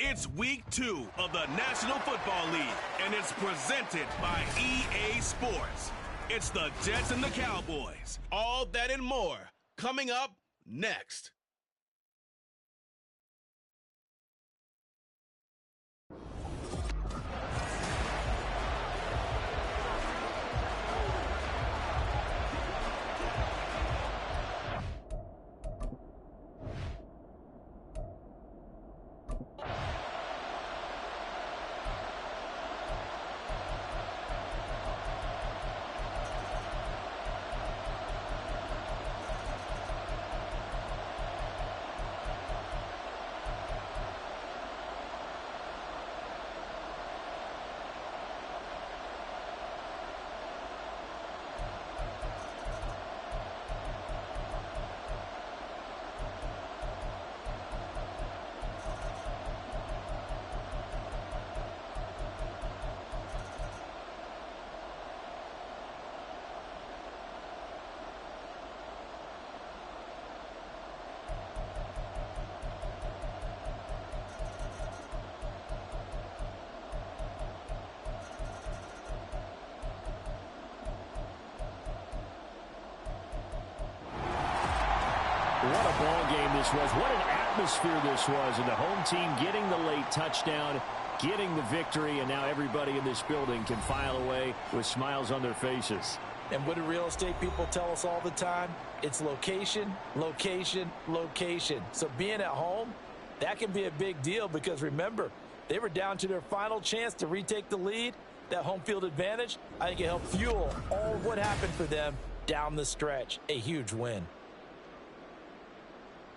It's week 2 of the National Football League, and it's presented by EA Sports. It's the Jets and the Cowboys. All that and more coming up next. What a ball game this was. What an atmosphere this was. And the home team getting the late touchdown, getting the victory, and now everybody in this building can file away with smiles on their faces. And what do real estate people tell us all the time? It's location, location, location. So being at home, that can be a big deal because remember, they were down to their final chance to retake the lead. That home field advantage, I think it helped fuel all of what happened for them down the stretch. A huge win.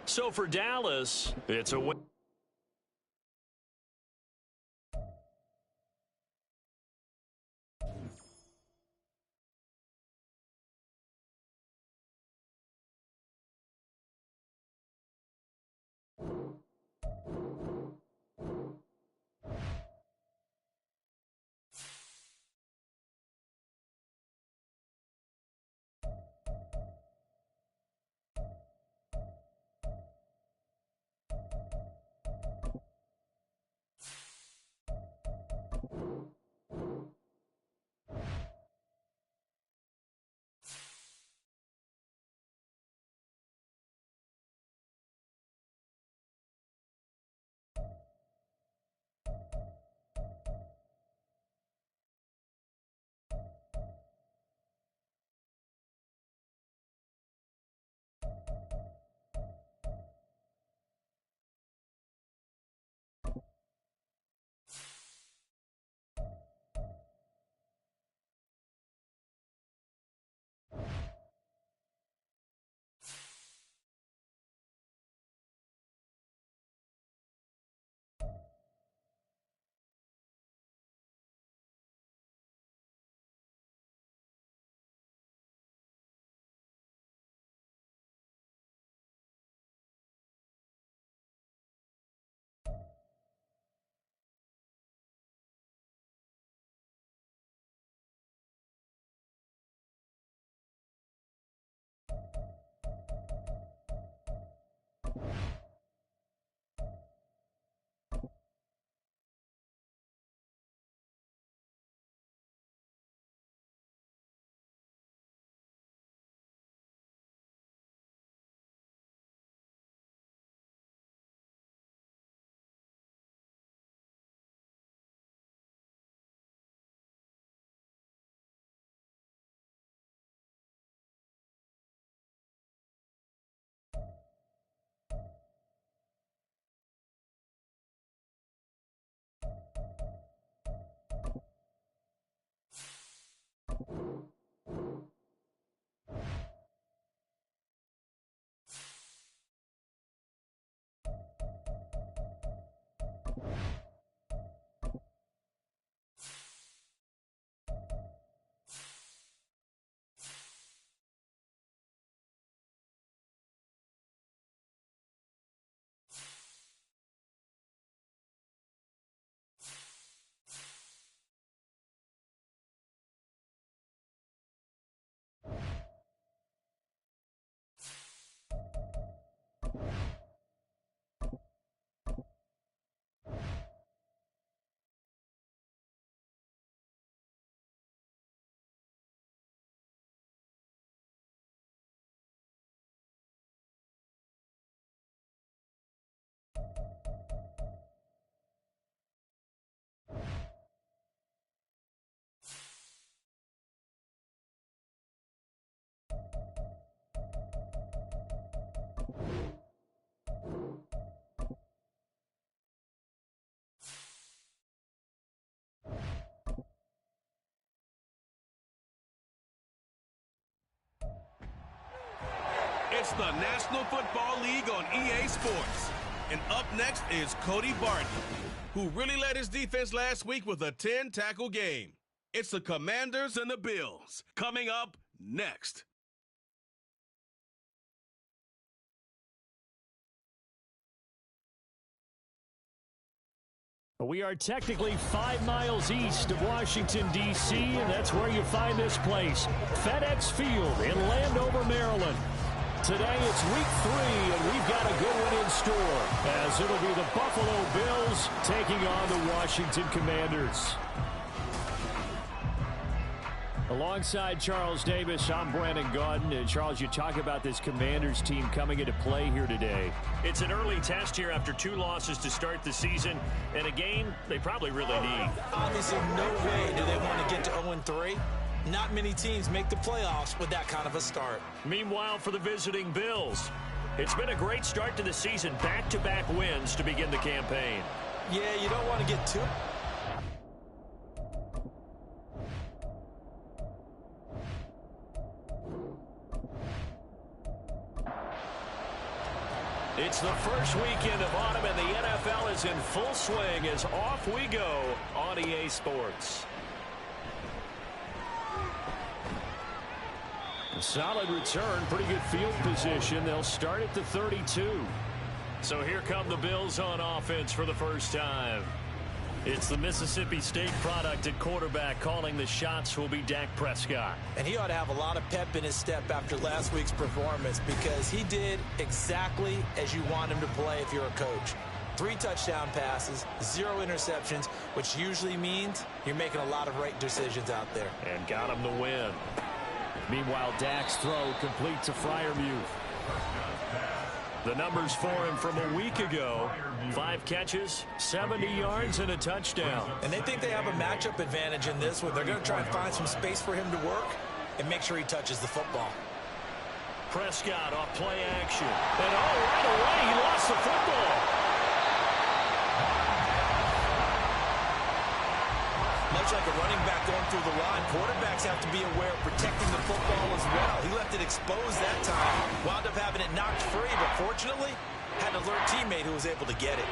So for Dallas, it's a win. It's the National Football League on EA Sports. And up next is Cody Barton, who really led his defense last week with a 10-tackle game. It's the Commanders and the Bills, coming up next. We are technically 5 miles east of Washington, D.C., and that's where you find this place, FedEx Field in Landover, Maryland. Today it's week 3, and we've got a good one in store, as it'll be the Buffalo Bills taking on the Washington Commanders. Alongside Charles Davis, I'm Brandon Gaudin. And Charles, you talk about this Commanders team coming into play here today. It's an early test here after 2 losses to start the season, and a game they probably really need. Obviously, no way do they want to get to 0-3. Not many teams make the playoffs with that kind of a start. Meanwhile, for the visiting Bills, it's been a great start to the season. Back-to-back wins to begin the campaign. Yeah, you don't want to get too... It's the first weekend of autumn, and the NFL is in full swing as off we go on EA Sports. A solid return, pretty good field position. They'll start at the 32. So here come the Bills on offense for the first time. It's the Mississippi State product at quarterback. Calling the shots will be Dak Prescott. And he ought to have a lot of pep in his step after last week's performance, because he did exactly as you want him to play if you're a coach. 3 touchdown passes, 0 interceptions, which usually means you're making a lot of right decisions out there. And got him the win. Meanwhile, Dak's throw complete to Freiermuth. The numbers for him from a week ago: 5 catches, 70 yards, and a touchdown. And they think they have a matchup advantage in this one. They're going to try and find some space for him to work and make sure he touches the football. Prescott off play action. And right away, he lost the football. Much like a running back going through the line, quarterbacks have to be aware of protecting the football as well. He left it exposed that time, wound up having it knocked free, but fortunately, had an alert teammate who was able to get it.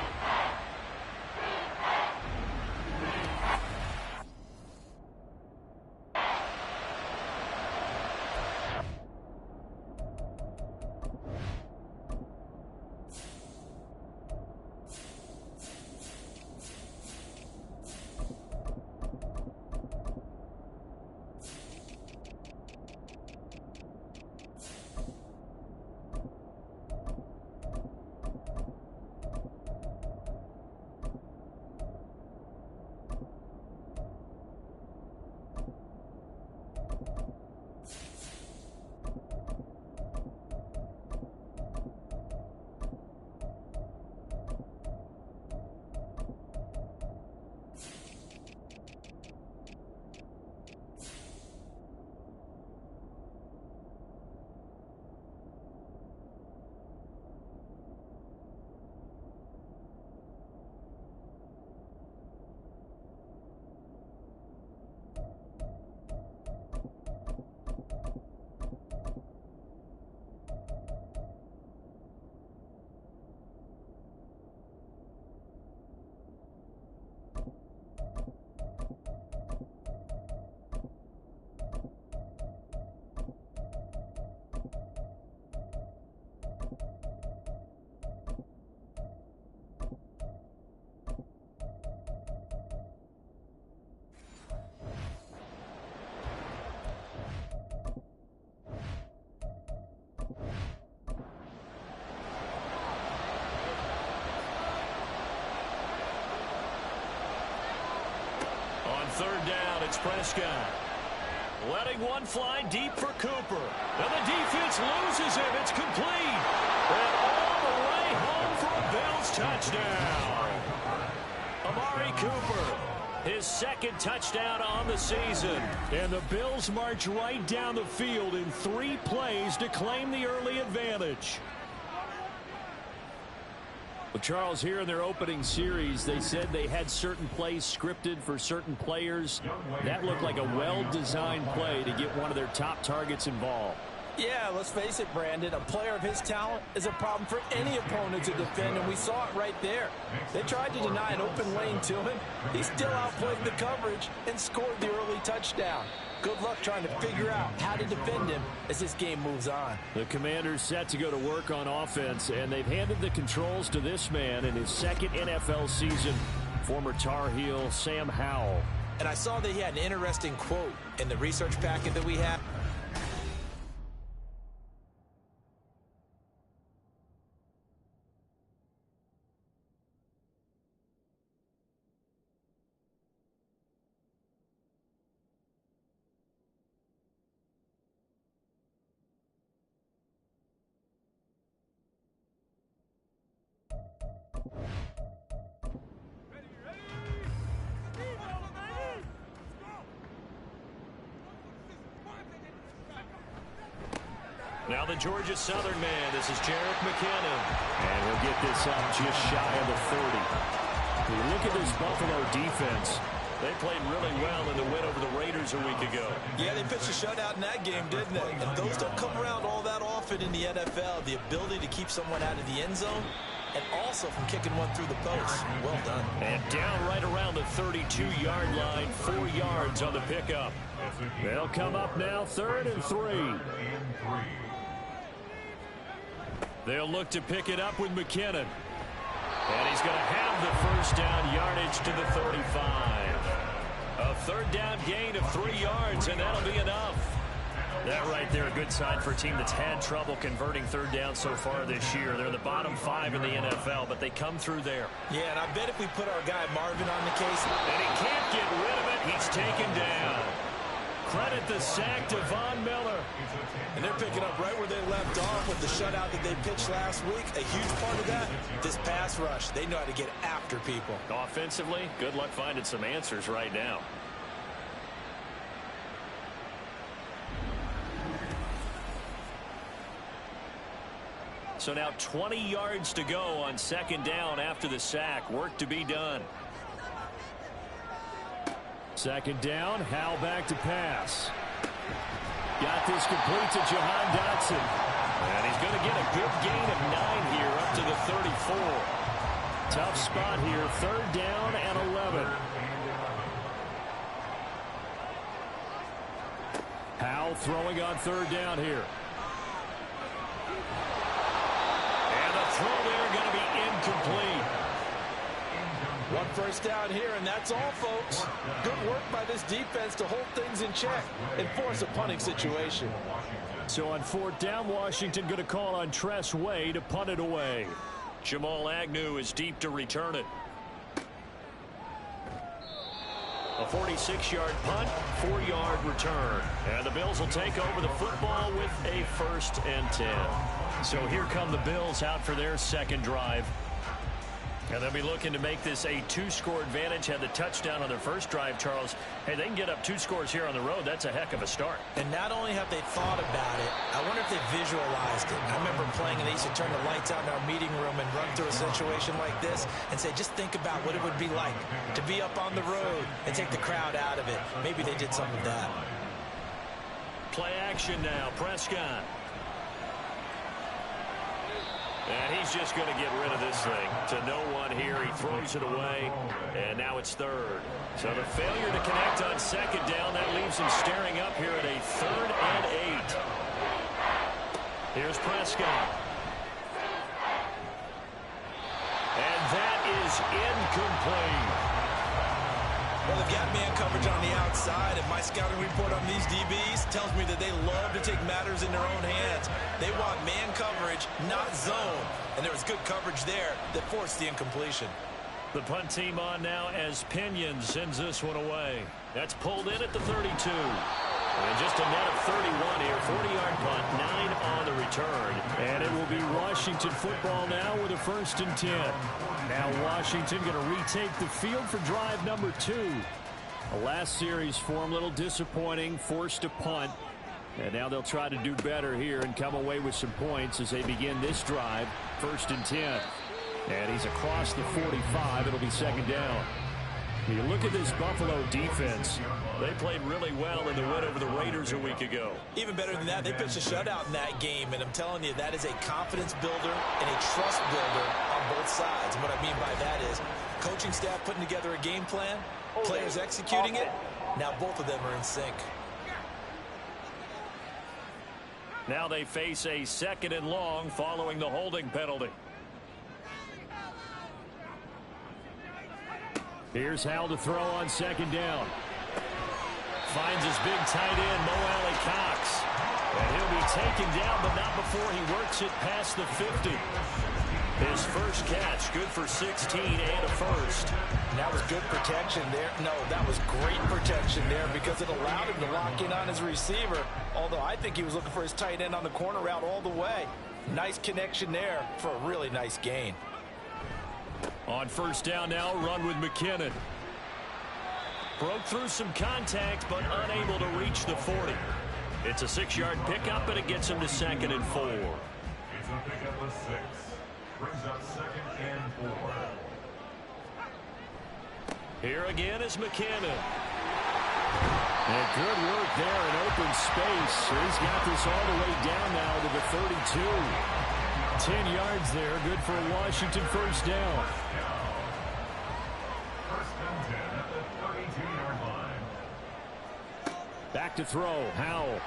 Third down, it's Prescott. Letting one fly deep for Cooper. And the defense loses him. It's complete. And all the way home for a Bills touchdown. Amari Cooper, his 2nd touchdown on the season. And the Bills march right down the field in 3 plays to claim the early advantage. Well, Charles, here in their opening series, they said they had certain plays scripted for certain players. That looked like a well-designed play to get one of their top targets involved. Yeah, let's face it, Brandon. A player of his talent is a problem for any opponent to defend, and we saw it right there. They tried to deny an open lane to him. He still outplayed the coverage and scored the early touchdown. Good luck trying to figure out how to defend him as this game moves on. The Commanders set to go to work on offense, and they've handed the controls to this man in his second NFL season, former Tar Heel Sam Howell. And I saw that he had an interesting quote in the research packet that we had. Now the Georgia Southern man, this is Jarek McKinnon. And he'll get this up just shy of the 30. When you look at this Buffalo defense, they played really well in the win over the Raiders a week ago. Yeah, they pitched a shutout in that game, didn't they? And those don't come around all that often in the NFL. The ability to keep someone out of the end zone and also from kicking one through the post. Well done. And down right around the 32-yard line, 4 yards on the pickup. They'll come up now, 3rd and 3. They'll look to pick it up with McKinnon. And he's going to have the first down yardage to the 35. A 3rd down gain of 3 yards, and that'll be enough. That right there, a good sign for a team that's had trouble converting 3rd down so far this year. They're the bottom 5 in the NFL, but they come through there. Yeah, and I bet if we put our guy Marvin on the case. And he can't get rid of it. He's taken down. Credit the sack to Von Miller. And they're picking up right where they left off with the shutout that they pitched last week. A huge part of that, this pass rush. They know how to get after people. Offensively, good luck finding some answers right now. So now 20 yards to go on 2nd down after the sack. Work to be done. 2nd down, Howell back to pass. Got this complete to Jahan Dotson. And he's going to get a good gain of 9 here up to the 34. Tough spot here, 3rd down and 11. Howell throwing on 3rd down here. And the throw there going to be incomplete. 1 first down here, and that's all, folks. Good work by this defense to hold things in check and force a punting situation. So on 4th down, Washington going to call on Tress Way to punt it away. Jamal Agnew is deep to return it. A 46-yard punt, 4-yard return. And the Bills will take over the football with a 1st and 10. So here come the Bills out for their 2nd drive. And they'll be looking to make this a 2-score advantage. Had the touchdown on their first drive, Charles. Hey, they can get up 2 scores here on the road. That's a heck of a start. And not only have they thought about it, I wonder if they visualized it. I remember playing, and they used to turn the lights out in our meeting room and run through a situation like this and say, just think about what it would be like to be up on the road and take the crowd out of it. Maybe they did some of that. Play action now. Prescott. And he's just going to get rid of this thing to no one here. He throws it away, and now it's 3rd. So the failure to connect on 2nd down, that leaves him staring up here at a 3rd and 8. Here's Prescott. And that is incomplete. Well, they've got man coverage on the outside, and my scouting report on these DBs tells me that they love to take matters in their own hands. They want man coverage, not zone. And there was good coverage there that forced the incompletion. The punt team on now as Pinion sends this one away. That's pulled in at the 32. And just a net of 31 here. 40-yard punt, 9 on the return. And it will be Washington football now with a 1st and 10. Now Washington going to retake the field for drive number 2. The last series for him, a little disappointing, forced a punt. And now they'll try to do better here and come away with some points as they begin this drive, 1st and 10. And he's across the 45. It'll be 2nd down. You look at this Buffalo defense. They played really well in the win over the Raiders a week ago. Even better than that, they pitched a shutout in that game, and I'm telling you, that is a confidence builder and a trust builder on both sides. And what I mean by that is coaching staff putting together a game plan, players executing it. Now both of them are in sync. Now they face a 2nd and long following the holding penalty. Here's Hal to throw on 2nd down. Finds his big tight end, Mo Alley Cox. And he'll be taken down, but not before he works it past the 50. His first catch, good for 16 and a first. And that was good protection there. No, that was great protection there because it allowed him to lock in on his receiver. Although I think he was looking for his tight end on the corner route all the way. Nice connection there for a really nice gain. On 1st down now, run with McKinnon. Broke through some contact, but unable to reach the 40. It's a 6-yard pickup, and it gets him to 2nd and 4. It's a pickup of 6. Brings up 2nd and 4. Here again is McKinnon. And good work there in open space. He's got this all the way down now to the 32. 10 yards there, good for a Washington 1st down. First and 10 at the 32-yard line. Back to throw, Howell.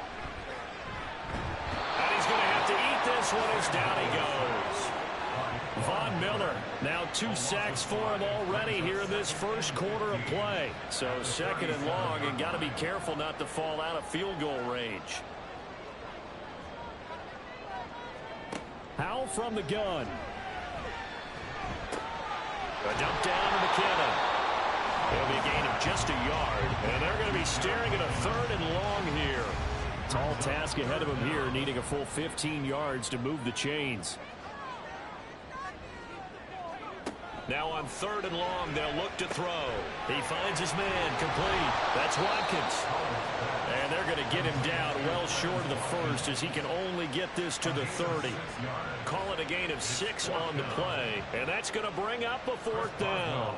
And he's going to have to eat this one as down he goes. Von Miller, now 2 sacks for him already here in this first quarter of play. So 2nd and long, and got to be careful not to fall out of field goal range. Howell from the gun. A dump down to McKinnon. It'll be a gain of just a yard, and they're going to be staring at a 3rd and long here. Tall task ahead of him here, needing a full 15 yards to move the chains. Now on 3rd and long, they'll look to throw. He finds his man, complete. That's Watkins. And they're going to get him down well short of the 1st as he can only get this to the 30. Call it a gain of 6 on the play, and that's going to bring up a 4th down.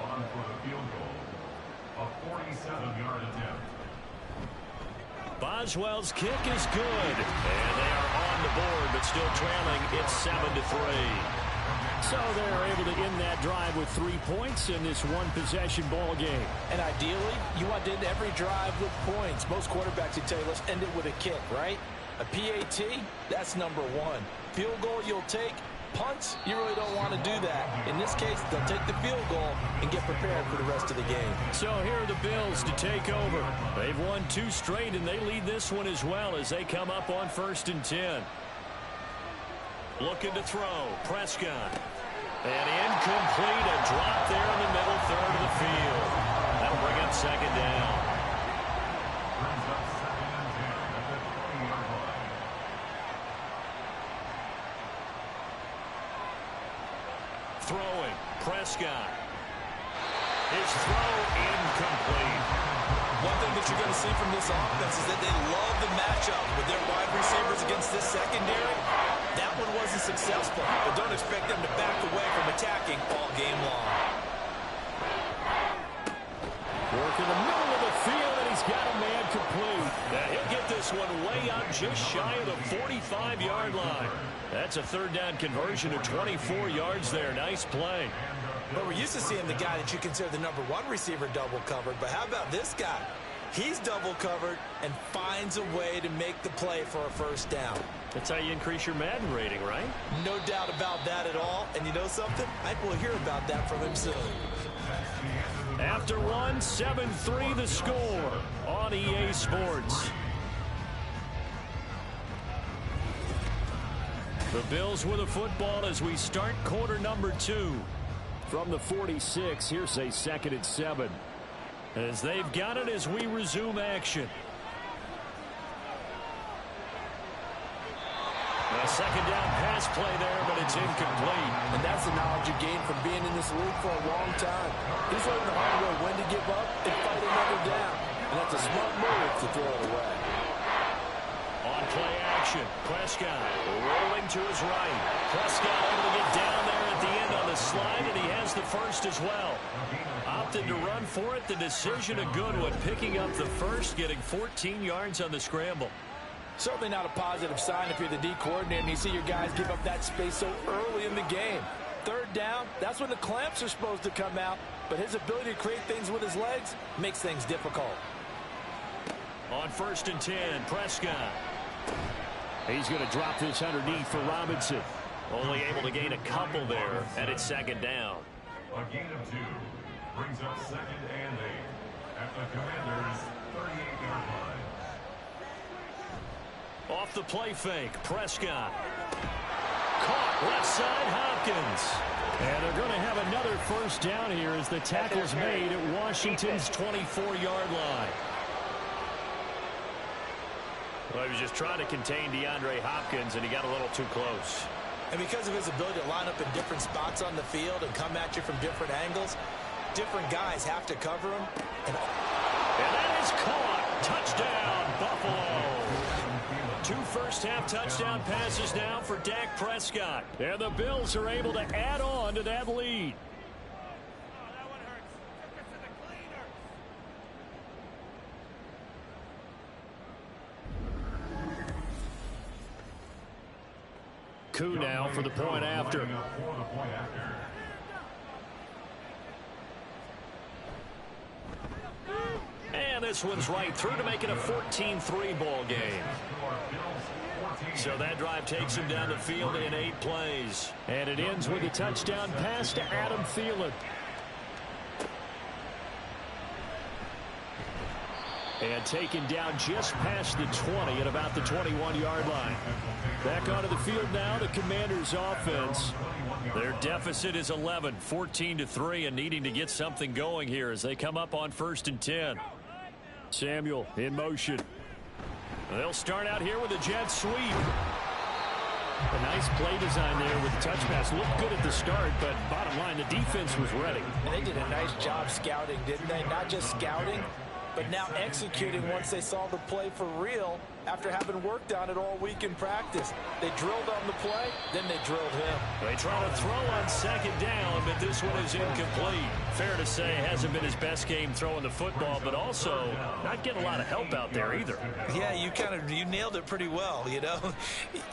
A 47-yard attempt. Boswell's kick is good. And they are on the board, but still trailing. It's 7-3. So they're able to end that drive with 3 points in this one-possession ball game. And ideally, you want to end every drive with points. Most quarterbacks would tell you, let's end it with a kick, right? A PAT, that's number 1. Field goal you'll take. Punts, you really don't want to do that. In this case, they'll take the field goal and get prepared for the rest of the game. So here are the Bills to take over. They've won 2 straight, and they lead this one as well as they come up on 1st and 10. Looking to throw. Prescott. And incomplete. A drop there in the middle 3rd of the field. That'll bring up 2nd down. Brings up 2nd and 10 at the 20-yard line. Throwing. Prescott. His throw incomplete. One thing that you're going to see from this offense is that they love the matchup with their wide receivers against this secondary. That one wasn't successful, but don't expect them to back away from attacking all game long. Work in the middle of the field, and he's got a man complete. Now he'll get this one way up just shy of the 45-yard line. That's a 3rd down conversion of 24 yards there. Nice play. But we're used to seeing the guy that you consider the number 1 receiver double covered. But how about this guy? He's double covered and finds a way to make the play for a 1st down. That's how you increase your Madden rating, right? No doubt about that at all. And you know something? I think we'll hear about that from him soon. After one, 7-3 the score on EA Sports. The Bills with the football as we start quarter number 2. From the 46, here's a 2nd and 7. As they've got it as we resume action. A 2nd down pass play there, but it's incomplete. And that's the knowledge you gain from being in this league for a long time. He's learned the hard way when to give up and fight another down. And that's a smart move to throw it away. On play action, Prescott rolling to his right. Prescott able to get down there at the end on the slide, and he has the first as well. Opted to run for it. The decision a good one. Picking up the first, getting 14 yards on the scramble. Certainly not a positive sign if you're the D coordinator and you see your guys give up that space so early in the game. Third down, that's when the clamps are supposed to come out, but his ability to create things with his legs makes things difficult. On 1st and 10, Prescott. He's going to drop this underneath for Robinson. Only able to gain a couple there, and it's 2nd down. A gain of 2 brings up 2nd and 8 at the Commanders' 38-yard line. Off the play fake, Prescott. Caught left side, Hopkins. And they're going to have another first down here as the tackle's made at Washington's 24-yard line. Well, he was just trying to contain DeAndre Hopkins, and he got a little too close. And because of his ability to line up in different spots on the field and come at you from different angles, different guys have to cover him. And that is caught. Touchdown, Buffalo. 2 first-half touchdown passes now for Dak Prescott. And the Bills are able to add on to that lead. Coup now for the point after. And this one's right through to make it a 14-3 ball game. So that drive takes him down the field in 8 plays. And it ends with a touchdown pass to Adam Thielen. And taken down just past the 20 at about the 21-yard line. Back onto the field now, the Commanders' offense. Their deficit is 11, 14-3, and needing to get something going here as they come up on 1st and 10. Samuel in motion. They'll start out here with a jet sweep. A nice play design there with the touch pass. Looked good at the start, but bottom line, the defense was ready. And they did a nice job scouting, didn't they? Not just scouting, but now executing once they saw the play for real after having worked on it all week in practice. They drilled on the play, then they drilled him. They try to throw on 2nd down, but this one is incomplete. Fair to say, hasn't been his best game throwing the football, but also not getting a lot of help out there either. Yeah, you nailed it pretty well, you know.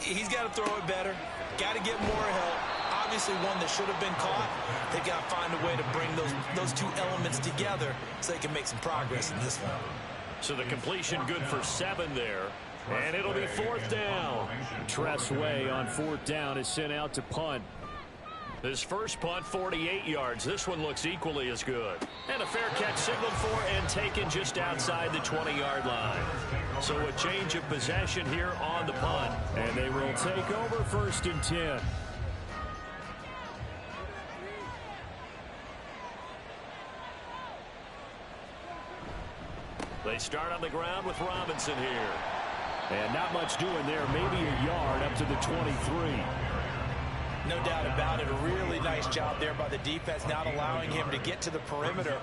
He's got to throw it better, got to get more help. Obviously one that should have been caught. They got to find a way to bring those 2 elements together so they can make some progress in this one. So the completion good for 7 there. And it'll be 4th down. Tress Way on 4th down is sent out to punt. His first punt, 48 yards. This one looks equally as good. And a fair catch signaled for and taken just outside the 20-yard line. So a change of possession here on the punt. And they will take over 1st and 10. They start on the ground with Robinson here. And not much doing there. Maybe a yard up to the 23. No doubt about it. A really nice job there by the defense, not allowing him to get to the perimeter.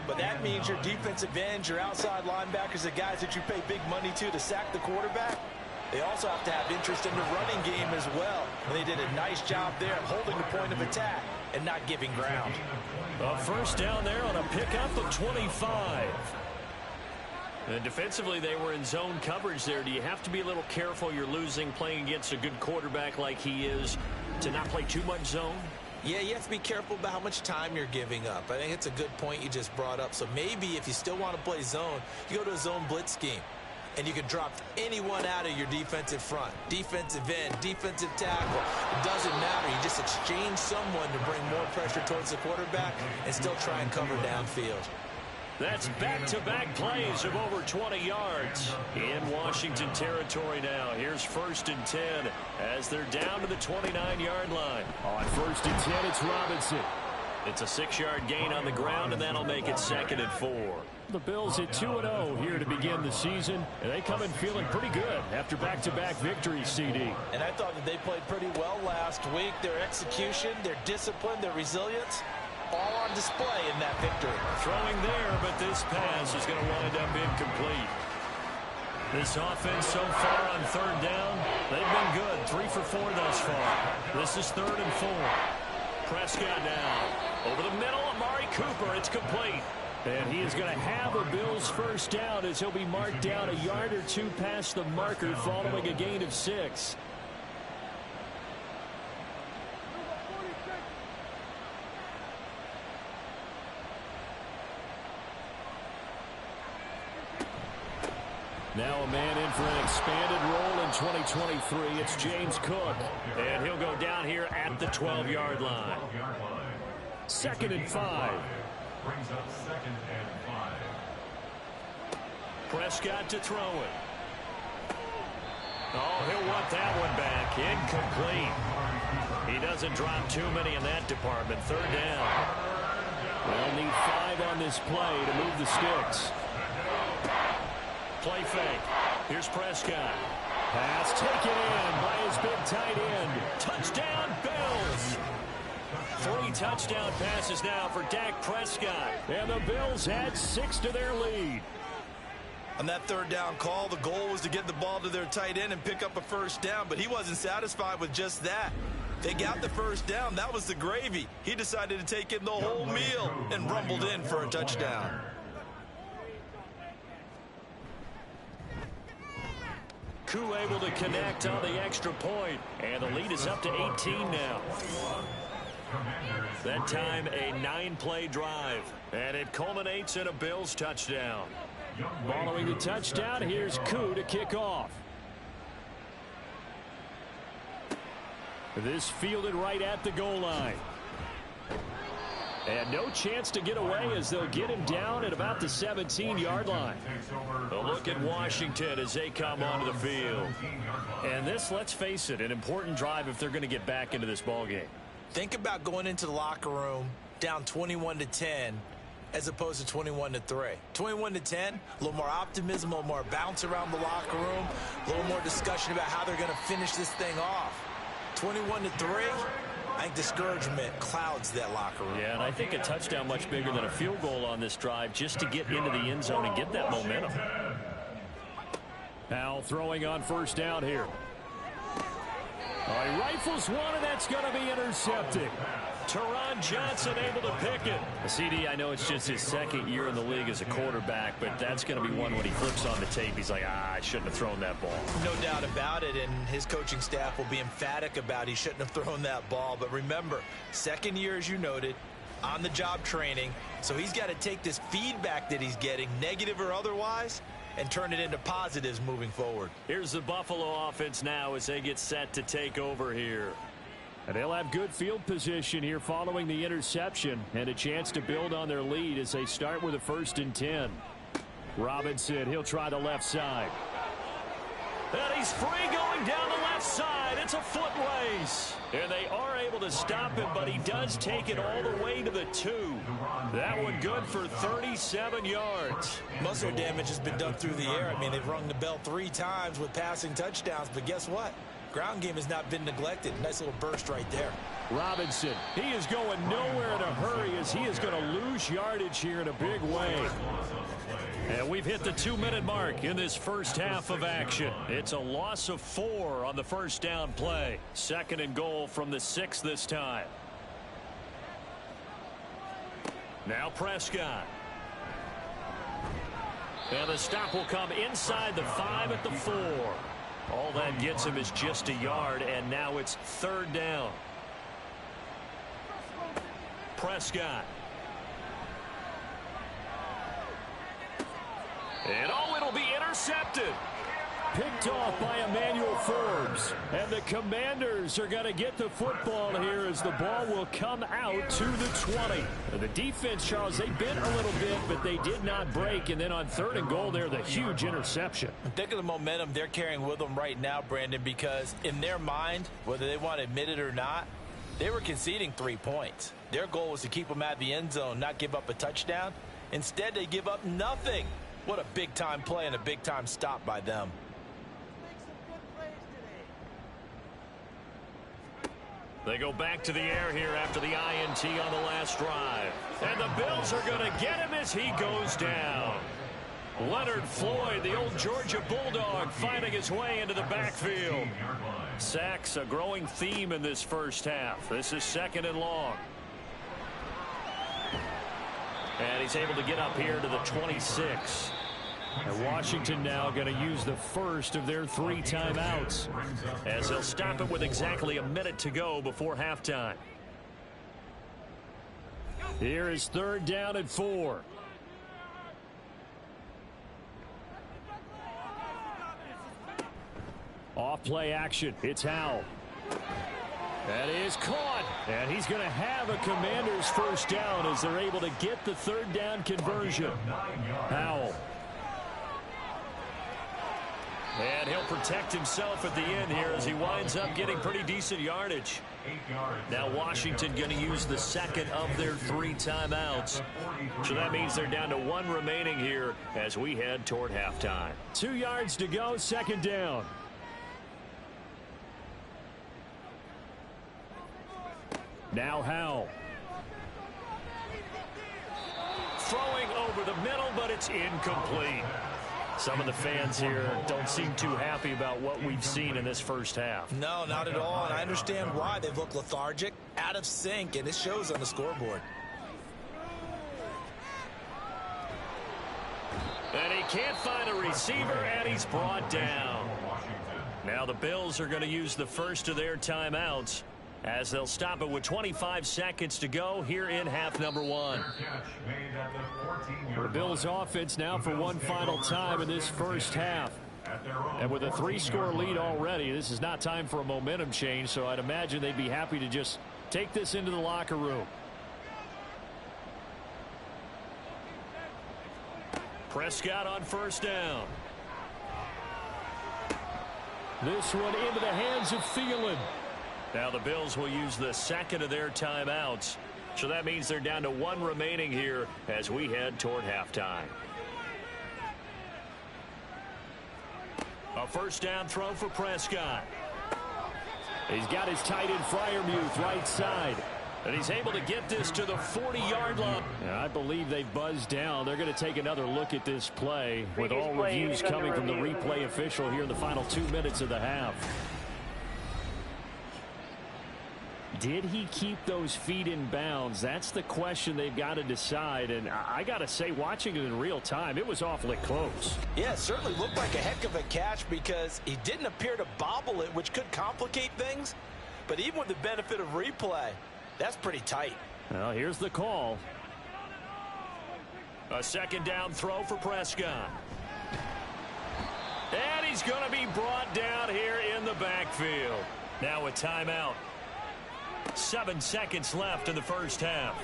But that means your defensive ends, your outside linebackers, the guys that you pay big money to sack the quarterback, they also have to have interest in the running game as well. And they did a nice job there of holding the point of attack and not giving ground. A first down there on a pickup of 25. And defensively, they were in zone coverage there. Do you have to be a little careful? You're losing playing against a good quarterback like he is to not play too much zone? Yeah, you have to be careful about how much time you're giving up. I think it's a good point you just brought up. So maybe if you still want to play zone, you go to a zone blitz scheme. And you can drop anyone out of your defensive front. Defensive end, defensive tackle. It doesn't matter. You just exchange someone to bring more pressure towards the quarterback and still try and cover downfield. That's back-to-back plays of over 20 yards in Washington territory now. Here's 1st and 10 as they're down to the 29-yard line. On 1st and 10, it's Robinson. It's a 6-yard gain on the ground, and that'll make it 2nd and 4. The Bills at 2-0 here to begin the season, and they come in feeling pretty good after back-to-back victories, CD. And I thought that they played pretty well last week. Their execution, their discipline, their resilience, all on display in that victory. Throwing there, but this pass is going to wind up incomplete. This offense so far on 3rd down, they've been good. 3 for 4 thus far. This is 3rd and 4. Prescott now. Over the middle, Amari Cooper. It's complete. And he is going to have a Bills first down as he'll be marked down a yard or two past the marker following a gain of 6. Now a man in for an expanded role in 2023. It's James Cook. And he'll go down here at the 12-yard line. 2nd and 5. Brings up 2nd and 5. Prescott to throw it. Oh, he'll want that one back. Incomplete. He doesn't drop too many in that department. 3rd down. They'll need 5 on this play to move the sticks. Play fake. Here's Prescott. Pass taken in by his big tight end. Touchdown, Bills. 3 touchdown passes now for Dak Prescott. And the Bills add 6 to their lead. On that 3rd down call, the goal was to get the ball to their tight end and pick up a first down, but he wasn't satisfied with just that. They got the first down. That was the gravy. He decided to take in the whole meal and rumbled in for a touchdown. Kupp able to connect on the extra point, and the lead is up to 18 now. That time a 9-play drive, and it culminates in a Bills touchdown. Following the touchdown, here's Kupp to kick off. This fielded right at the goal line. And no chance to get away as they'll get him down at about the 17-yard line. A look at Washington as they come onto the field. And this, let's face it, an important drive if they're going to get back into this ballgame. Think about going into the locker room down 21-10 as opposed to 21-3. 21-10, a little more optimism, a little more bounce around the locker room, a little more discussion about how they're going to finish this thing off. 21-3, I think discouragement clouds that locker room. Yeah, and I think a touchdown much bigger than a field goal on this drive just to get into the end zone and get that momentum. Now throwing on first down here. He rifles one, and that's going to be intercepted. Teron Johnson able to pick it. CD, I know it's just his 2nd year in the league as a quarterback, but that's going to be one when he flips on the tape. He's like, I shouldn't have thrown that ball. No doubt about it, and his coaching staff will be emphatic about he shouldn't have thrown that ball. But remember, 2nd year, as you noted, on-the-job training, so he's got to take this feedback that he's getting, negative or otherwise, and turn it into positives moving forward. Here's the Buffalo offense now as they get set to take over here. And they'll have good field position here following the interception and a chance to build on their lead as they start with a 1st and 10. Robinson, he'll try the left side. And he's free going down the left side. It's a foot race. And they are able to stop him, but he does take it all the way to the 2. That one good for 37 yards. Most of their damage has been done through the air. I mean, they've rung the bell 3 times with passing touchdowns, but guess what? Ground game has not been neglected. Nice little burst right there. Robinson, he is going nowhere in a hurry as he is going to lose yardage here in a big way. And we've hit the 2-minute mark in this first half of action. It's a loss of 4 on the first down play. 2nd and goal from the 6 this time. Now Prescott. And the stop will come inside the 5 at the 4. All that gets him is just a yard, and now it's 3rd down. Prescott. And it'll be intercepted. Picked off by Emmanuel Forbes. And the Commanders are going to get the football here as the ball will come out to the 20. The defense, Charles, they bent a little bit, but they did not break. And then on 3rd and goal there, the huge interception. Think of the momentum they're carrying with them right now, Brandon, because in their mind, whether they want to admit it or not, they were conceding 3 points. Their goal was to keep them at the end zone, not give up a touchdown. Instead, they give up nothing. What a big-time play and a big-time stop by them. They go back to the air here after the INT on the last drive. And the Bills are going to get him as he goes down. Leonard Floyd, the old Georgia Bulldog, finding his way into the backfield. Sacks, a growing theme in this first half. This is 2nd and long. And he's able to get up here to the 26. And Washington now going to use the first of their 3 timeouts, as they'll stop it with exactly a minute to go before halftime. Here is 3rd down and 4. Off play action. It's Howell. That is caught. And he's going to have a Commanders first down as they're able to get the 3rd down conversion. Howell. And he'll protect himself at the end here as he winds up getting pretty decent yardage. Now Washington going to use the 2nd of their 3 timeouts. So that means they're down to 1 remaining here as we head toward halftime. 2 yards to go, 2nd down. Now Howell. Throwing over the middle, but it's incomplete. Some of the fans here don't seem too happy about what we've seen in this first half. No, not at all, and I understand why. They've looked lethargic, out of sync, and it shows on the scoreboard. And he can't find a receiver, and he's brought down. Now the Bills are going to use the first of their timeouts, as they'll stop it with 25 seconds to go here in half number 1. The Bills offense now for one final time in this first half. And with a 3-score lead already, this is not time for a momentum change, so I'd imagine they'd be happy to just take this into the locker room. Prescott on first down. This one into the hands of Thielen. Now the Bills will use the 2nd of their timeouts. So that means they're down to 1 remaining here as we head toward halftime. A first down throw for Prescott. He's got his tight end Freiermuth right side. And he's able to get this to the 40-yard line. And I believe they've buzzed down. They're going to take another look at this play with all reviews coming from the replay official here in the final 2 minutes of the half. Did he keep those feet in bounds? That's the question they've got to decide. And I got to say, watching it in real time, it was awfully close. Yeah, it certainly looked like a heck of a catch because he didn't appear to bobble it, which could complicate things. But even with the benefit of replay, that's pretty tight. Well, here's the call. A 2nd down throw for Prescott. And he's going to be brought down here in the backfield. Now a timeout. 7 seconds left in the first half.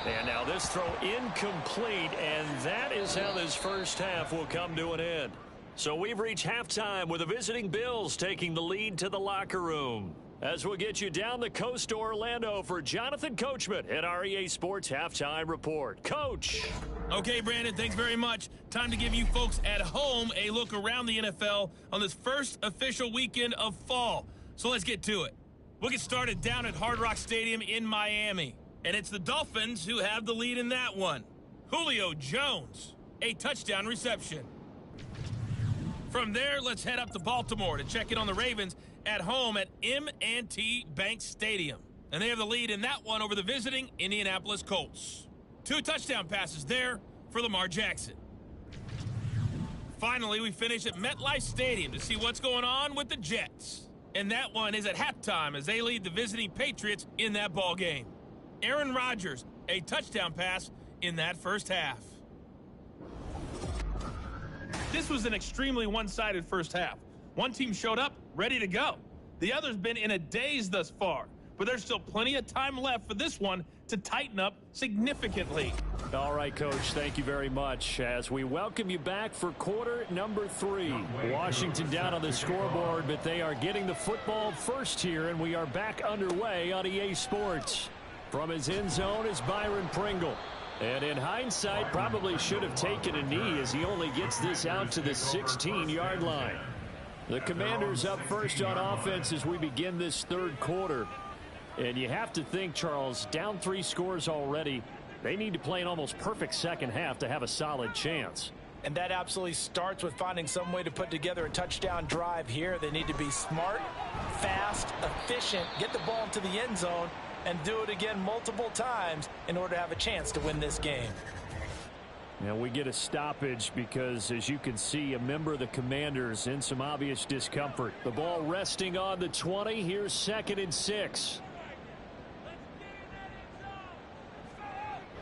And now this throw incomplete, and that is how this first half will come to an end. So we've reached halftime with the visiting Bills taking the lead to the locker room. As we'll get you down the coast to Orlando for Jonathan Coachman at our EA Sports Halftime Report. Coach. Okay, Brandon, thanks very much. Time to give you folks at home a look around the NFL on this first official weekend of fall. So let's get to it. We'll get started down at Hard Rock Stadium in Miami. And it's the Dolphins who have the lead in that one. Julio Jones, a touchdown reception. From there, let's head up to Baltimore to check in on the Ravens at home at M&T Bank Stadium. And they have the lead in that one over the visiting Indianapolis Colts. 2 touchdown passes there for Lamar Jackson. Finally, we finish at MetLife Stadium to see what's going on with the Jets. And that one is at halftime as they lead the visiting Patriots in that ball game. Aaron Rodgers, a touchdown pass in that first half. This was an extremely one-sided first half. One team showed up, ready to go. The other's been in a daze thus far, but there's still plenty of time left for this one to tighten up significantly. All right, Coach, thank you very much. As we welcome you back for quarter number 3. Washington down on the scoreboard, but they are getting the football first here, and we are back underway on EA Sports. From his end zone is Byron Pringle. And in hindsight, probably should have taken a knee as he only gets this out to the 16-yard line. The Commanders up first on offense as we begin this third quarter. And you have to think, Charles, down 3 scores already. They need to play an almost perfect second half to have a solid chance. And that absolutely starts with finding some way to put together a touchdown drive here. They need to be smart, fast, efficient, get the ball into the end zone, and do it again multiple times in order to have a chance to win this game. Now we get a stoppage because, as you can see, a member of the Commanders in some obvious discomfort. The ball resting on the 20. Here's 2nd and 6.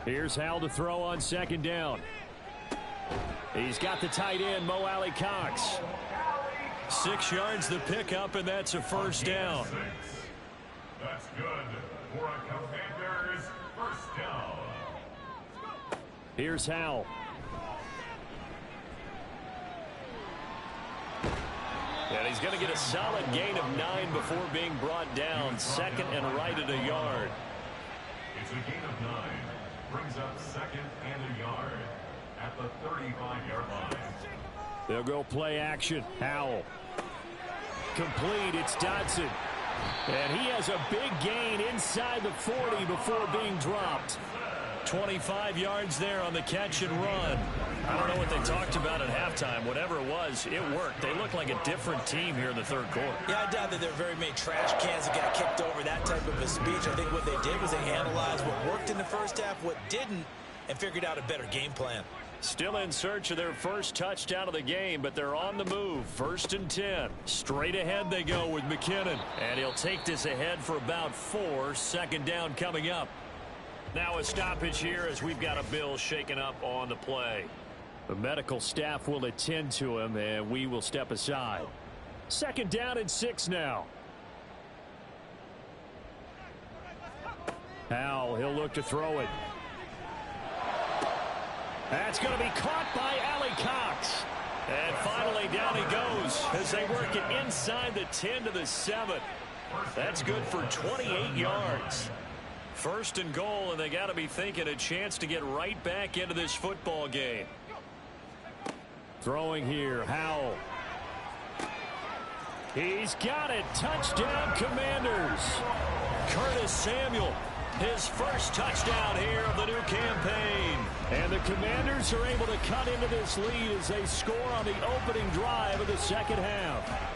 Here's Hal to throw on 2nd down. He's got the tight end, Mo Alley-Cox. 6 yards the pickup, and that's a first down. That's good for a Commanders first down. Here's Hal. And he's going to get a solid gain of 9 before being brought down. 2nd and right at a yard. It's a gain of 9. Brings up 2nd and a yard at the 35-yard line. They'll go play action. Howell. Complete. It's Dodson. And he has a big gain inside the 40 before being dropped. 25 yards there on the catch and run. I don't know what they talked about at halftime. Whatever it was, it worked. They look like a different team here in the third quarter. Yeah, I doubt that there are very many trash cans that got kicked over that type of a speech. I think what they did was they analyzed what worked in the first half, what didn't, and figured out a better game plan. Still in search of their first touchdown of the game, but they're on the move. 1st and 10. Straight ahead they go with McKinnon. And he'll take this ahead for about 4. 2nd down coming up. Now a stoppage here as we've got a Bill shaken up on the play. The medical staff will attend to him, and we will step aside. 2nd down and 6 now. Hal, he'll look to throw it. That's going to be caught by Alley-Cox. And finally down he goes as they work it inside the 10 to the 7. That's good for 28 yards. 1st and goal, and they got to be thinking a chance to get right back into this football game. Throwing here, Howell. He's got it. Touchdown, Commanders. Curtis Samuel, his first touchdown here of the new campaign. And the Commanders are able to cut into this lead as they score on the opening drive of the second half.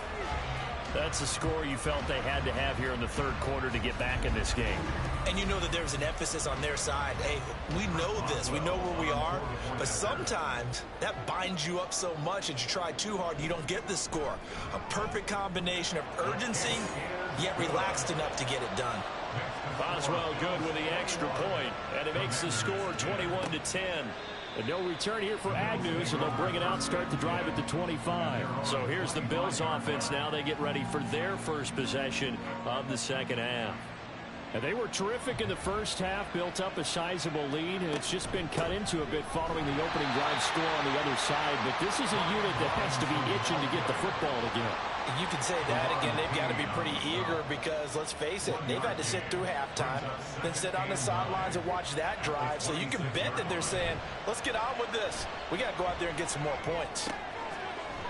That's a score you felt they had to have here in the third quarter to get back in this game. And you know that there's an emphasis on their side. Hey, we know this. We know where we are. But sometimes that binds you up so much that you try too hard and you don't get the score. A perfect combination of urgency, yet relaxed enough to get it done. Boswell good with the extra point, and it makes the score 21-10. And no return here for Agnew, so they'll bring it out, start the drive at the 25. So here's the Bills offense now. They get ready for their first possession of the second half. And they were terrific in the first half, built up a sizable lead, and it's just been cut into a bit following the opening drive score on the other side. But this is a unit that has to be itching to get the football again. You can say that again. They've got to be pretty eager because, let's face it, they've had to sit through halftime, then sit on the sidelines and watch that drive. So you can bet that they're saying, let's get on with this. We got to go out there and get some more points.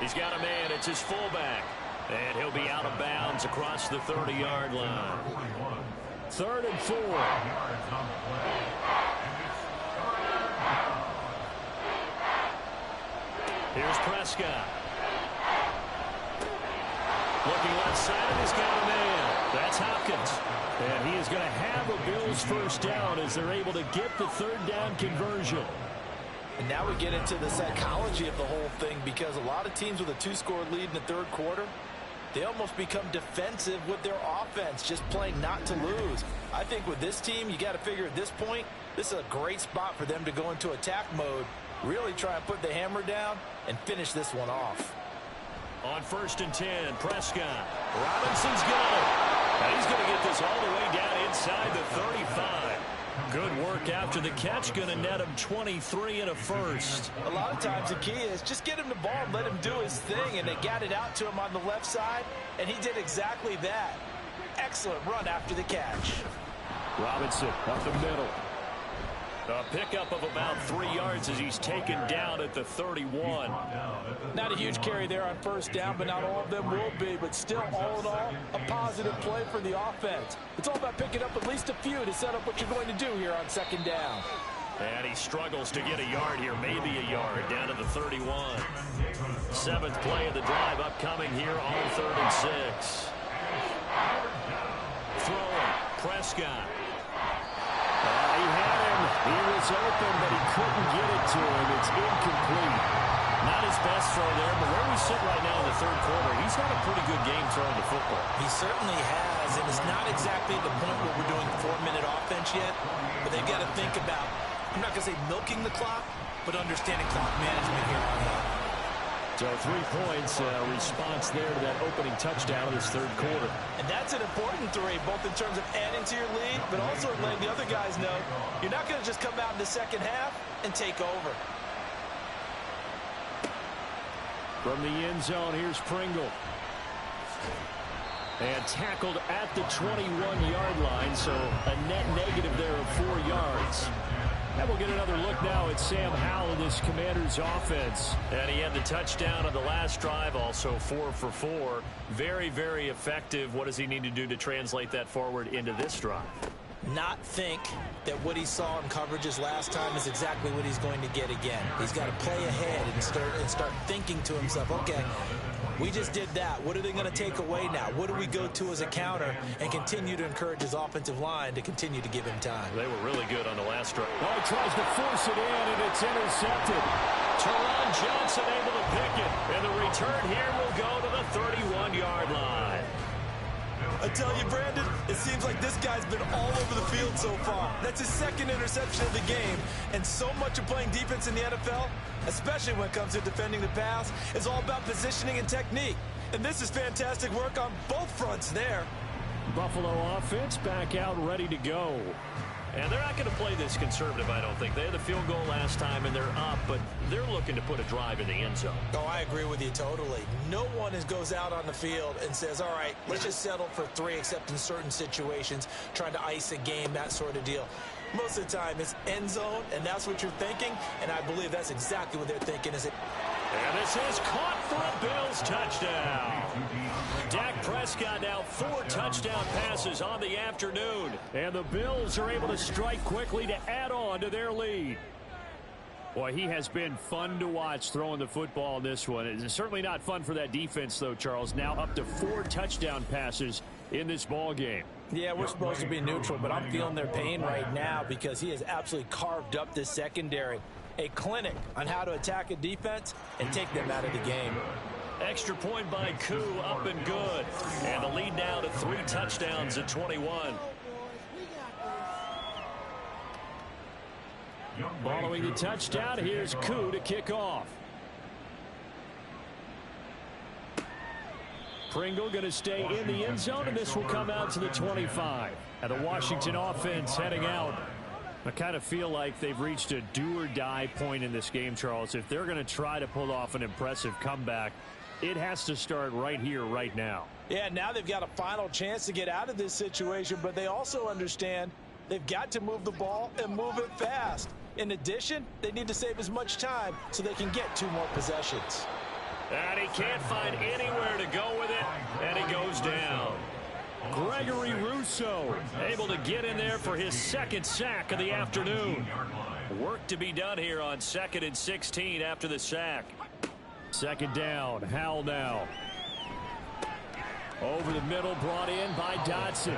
He's got a man. It's his fullback. And he'll be out of bounds across the 30-yard line. 3rd and 4. Here's Prescott. Looking left side, he's got a man. That's Hopkins. And he is going to have a Bills first down as they're able to get the 3rd down conversion. And now we get into the psychology of the whole thing because a lot of teams with a 2-score lead in the third quarter, they almost become defensive with their offense, just playing not to lose. I think with this team, you got to figure at this point, this is a great spot for them to go into attack mode, really try and put the hammer down and finish this one off. On 1st and 10, Prescott. Robinson's got it. And he's going to get this all the way down inside the 35. Good work after the catch. Going to net him 23 and a first. A lot of times the key is just get him the ball and let him do his thing. And they got it out to him on the left side, and he did exactly that. Excellent run after the catch. Robinson up the middle. A pickup of about 3 yards as he's taken down at the 31. Not a huge carry there on first down, but not all of them will be. But still, all in all, a positive play for the offense. It's all about picking up at least a few to set up what you're going to do here on second down. And he struggles to get a yard here, maybe a yard, down to the 31. Seventh play of the drive upcoming here on 3rd and 6. Throwing, Prescott. He had him. He was open, but he couldn't get it to him. It's incomplete. Not his best throw there, but where we sit right now in the 3rd quarter, he's had a pretty good game throwing the football. He certainly has, and it's not exactly the point where we're doing 4-minute offense yet, but they've got to think about, I'm not going to say milking the clock, but understanding clock management here on out. So 3 points, response there to that opening touchdown of this 3rd quarter. And that's an important 3, both in terms of adding to your lead, but also letting the other guys know you're not going to just come out in the second half and take over. From the end zone, here's Pringle. And tackled at the 21-yard line, so a net negative there of 4 yards. And we'll get another look now at Sam Howell in this Commanders offense. And he had the touchdown on the last drive, also 4 for 4. Very, very effective. What does he need to do to translate that forward into this drive? Not think that what he saw in coverages last time is exactly what he's going to get again. He's got to play ahead and start thinking to himself, okay, we just did that. What are they going to take away now? What do we go to as a counter? And continue to encourage his offensive line to continue to give him time. They were really good on the last drive. Oh, he tries to force it in, and it's intercepted. Teron Johnson able to pick it. And the return here will go to the 31-yard line. I tell you, Brandon, it seems like this guy's been all over the field so far. That's his 2nd interception of the game. And so much of playing defense in the NFL, especially when it comes to defending the pass, is all about positioning and technique. And this is fantastic work on both fronts there. Buffalo offense back out ready to go. And they're not going to play this conservative, I don't think. They had the field goal last time, and they're up, but they're looking to put a drive in the end zone. Oh, I agree with you totally. No one goes out on the field and says, all right, let's just settle for 3, except in certain situations, trying to ice a game, that sort of deal. Most of the time, it's end zone, and that's what you're thinking, and I believe that's exactly what they're thinking. And this is caught for a Bills touchdown. Dak Prescott now 4 touchdown passes on the afternoon. And the Bills are able to strike quickly to add on to their lead. Boy, he has been fun to watch throwing the football in this one. It's certainly not fun for that defense, though, Charles. Now up to 4 touchdown passes in this ball game. Yeah, we're supposed to be neutral, but I'm feeling their pain right now because he has absolutely carved up this secondary. A clinic on how to attack a defense and take them out of the game. Extra point by Kupp, up and good. And the lead now to 3 touchdowns at 21. Following the touchdown, here's Kupp to kick off. Pringle going to stay in the end zone, and this will come out to the 25. And the Washington offense heading out. I kind of feel like they've reached a do-or-die point in this game, Charles. If they're going to try to pull off an impressive comeback, it has to start right here, right now. Yeah, now they've got a final chance to get out of this situation, but they also understand they've got to move the ball and move it fast. In addition, they need to save as much time so they can get 2 more possessions. And he can't find anywhere to go with it, and he goes down. Gregory Rousseau able to get in there for his 2nd sack of the afternoon. Work to be done here on 2nd and 16 after the sack. 2nd down, Howell now. Over the middle, brought in by Dotson.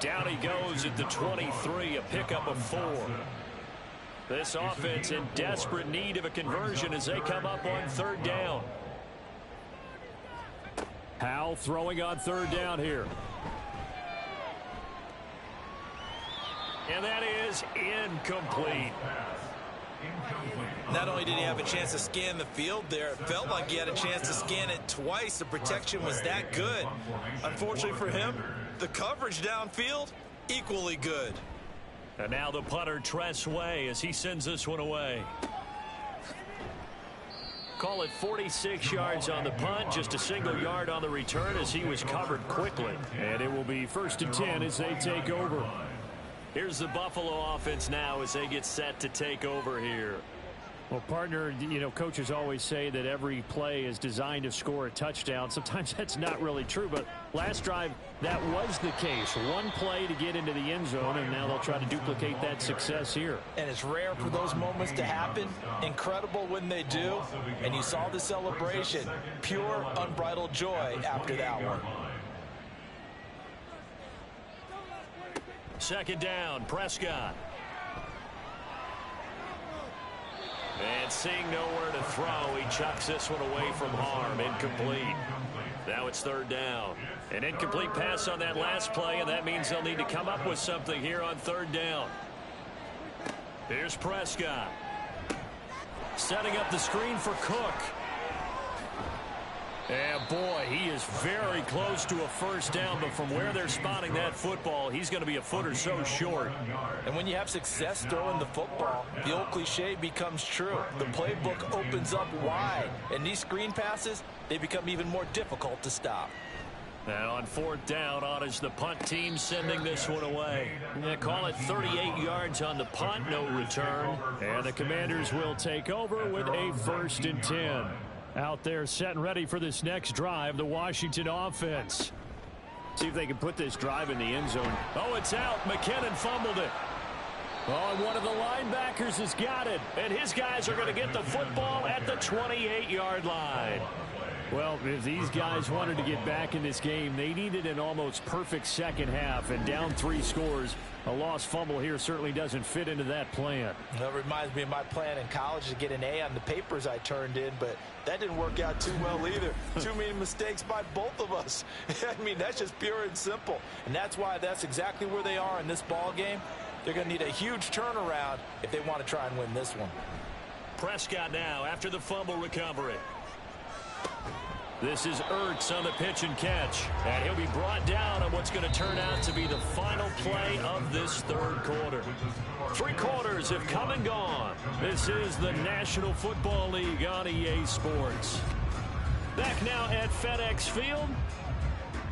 Down he goes at the 23, a pickup of 4. This offense in desperate need of a conversion as they come up on 3rd down. Howell throwing on 3rd down here. And that is incomplete. Not only did he have a chance to scan the field there, it felt like he had a chance to scan it twice. The protection was that good. Unfortunately for him, the coverage downfield, equally good. And now the punter, Tress Way, as he sends this one away. Call it 46 yards on the punt, just a single yard on the return as he was covered quickly. And it will be 1st and 10 as they take over. Here's the Buffalo offense now as they get set to take over here. Well, partner, coaches always say that every play is designed to score a touchdown. Sometimes that's not really true, but last drive, that was the case. One play to get into the end zone, and now they'll try to duplicate that success here. And it's rare for those moments to happen. Incredible when they do. And you saw the celebration. Pure, unbridled joy after that one. Second down, Prescott. And seeing nowhere to throw, he chucks this one away from harm. Incomplete. Now it's third down. An incomplete pass on that last play, and that means they'll need to come up with something here on third down. Here's Prescott. Setting up the screen for Cook. And boy, he is very close to a first down, but from where they're spotting that football, he's going to be a foot or so short. And when you have success throwing the football, the old cliche becomes true. The playbook opens up wide, and these screen passes, they become even more difficult to stop. And on fourth down, on is the punt team sending this one away. They call it 38 yards on the punt, no return. And the Commanders will take over with a 1st and 10. Out there set and ready for this next drive, the Washington offense. See if they can put this drive in the end zone. Oh, it's out. McKinnon fumbled it. Oh, and one of the linebackers has got it. And his guys are going to get the football at the 28-yard line. Well, if these guys wanted to get back in this game, they needed an almost perfect second half, and down 3 scores. A lost fumble here certainly doesn't fit into that plan. That reminds me of my plan in college to get an A on the papers I turned in, but that didn't work out too well either. Too many mistakes by both of us. I mean, that's just pure and simple. And that's why that's exactly where they are in this ball game. They're going to need a huge turnaround if they want to try and win this one. Prescott now after the fumble recovery. This is Ertz on the pitch and catch. And he'll be brought down on what's going to turn out to be the final play of this third quarter. 3 quarters have come and gone. This is the National Football League on EA Sports. Back now at FedEx Field.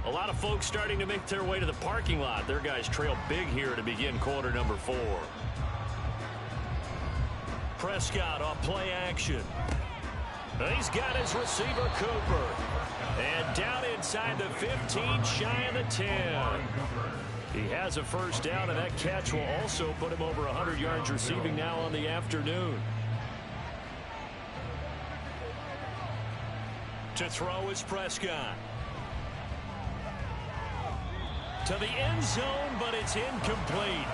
A lot of folks starting to make their way to the parking lot. Their guys trail big here to begin quarter number 4. Prescott on play action. He's got his receiver, Cooper. And down inside the 15, shy of the 10. He has a first down, and that catch will also put him over 100 yards receiving now on the afternoon. To throw is Prescott. To the end zone, but it's incomplete.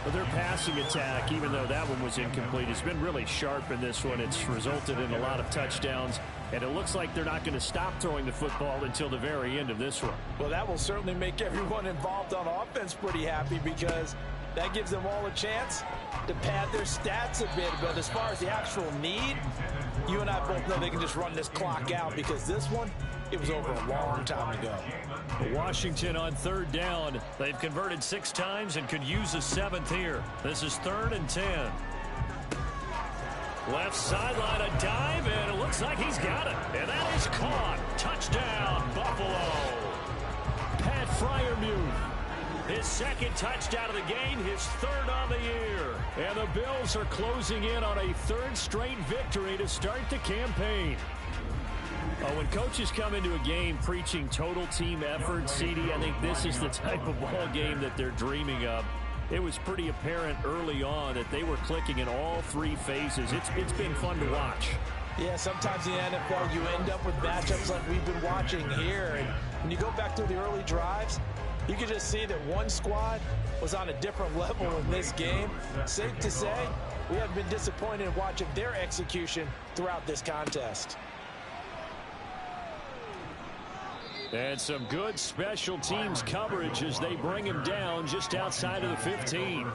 Well, their passing attack, even though that one was incomplete, has been really sharp in this one. It's resulted in a lot of touchdowns, and it looks like they're not going to stop throwing the football until the very end of this one. Well, that will certainly make everyone involved on offense pretty happy because that gives them all a chance to pad their stats a bit. But as far as the actual need, you and I both know they can just run this clock out because this one, it was over a long time ago. Washington on third down. They've converted 6 times and could use a 7th here. This is 3rd and 10. Left sideline, a dive, and it looks like he's got it. And that is caught. Touchdown, Buffalo. Pat Freiermuth. His 2nd touchdown of the game, his 3rd on the year. And the Bills are closing in on a 3rd straight victory to start the campaign. Oh, when coaches come into a game preaching total team effort, CD, I think this is the type of ball game that they're dreaming of. It was pretty apparent early on that they were clicking in all 3 phases. It's been fun to watch. Yeah, sometimes in the NFL you end up with matchups like we've been watching here. And when you go back through the early drives, you can just see that one squad was on a different level in this game. Safe to say, we haven't been disappointed in watching their execution throughout this contest. And some good special teams coverage as they bring him down just outside of the 15.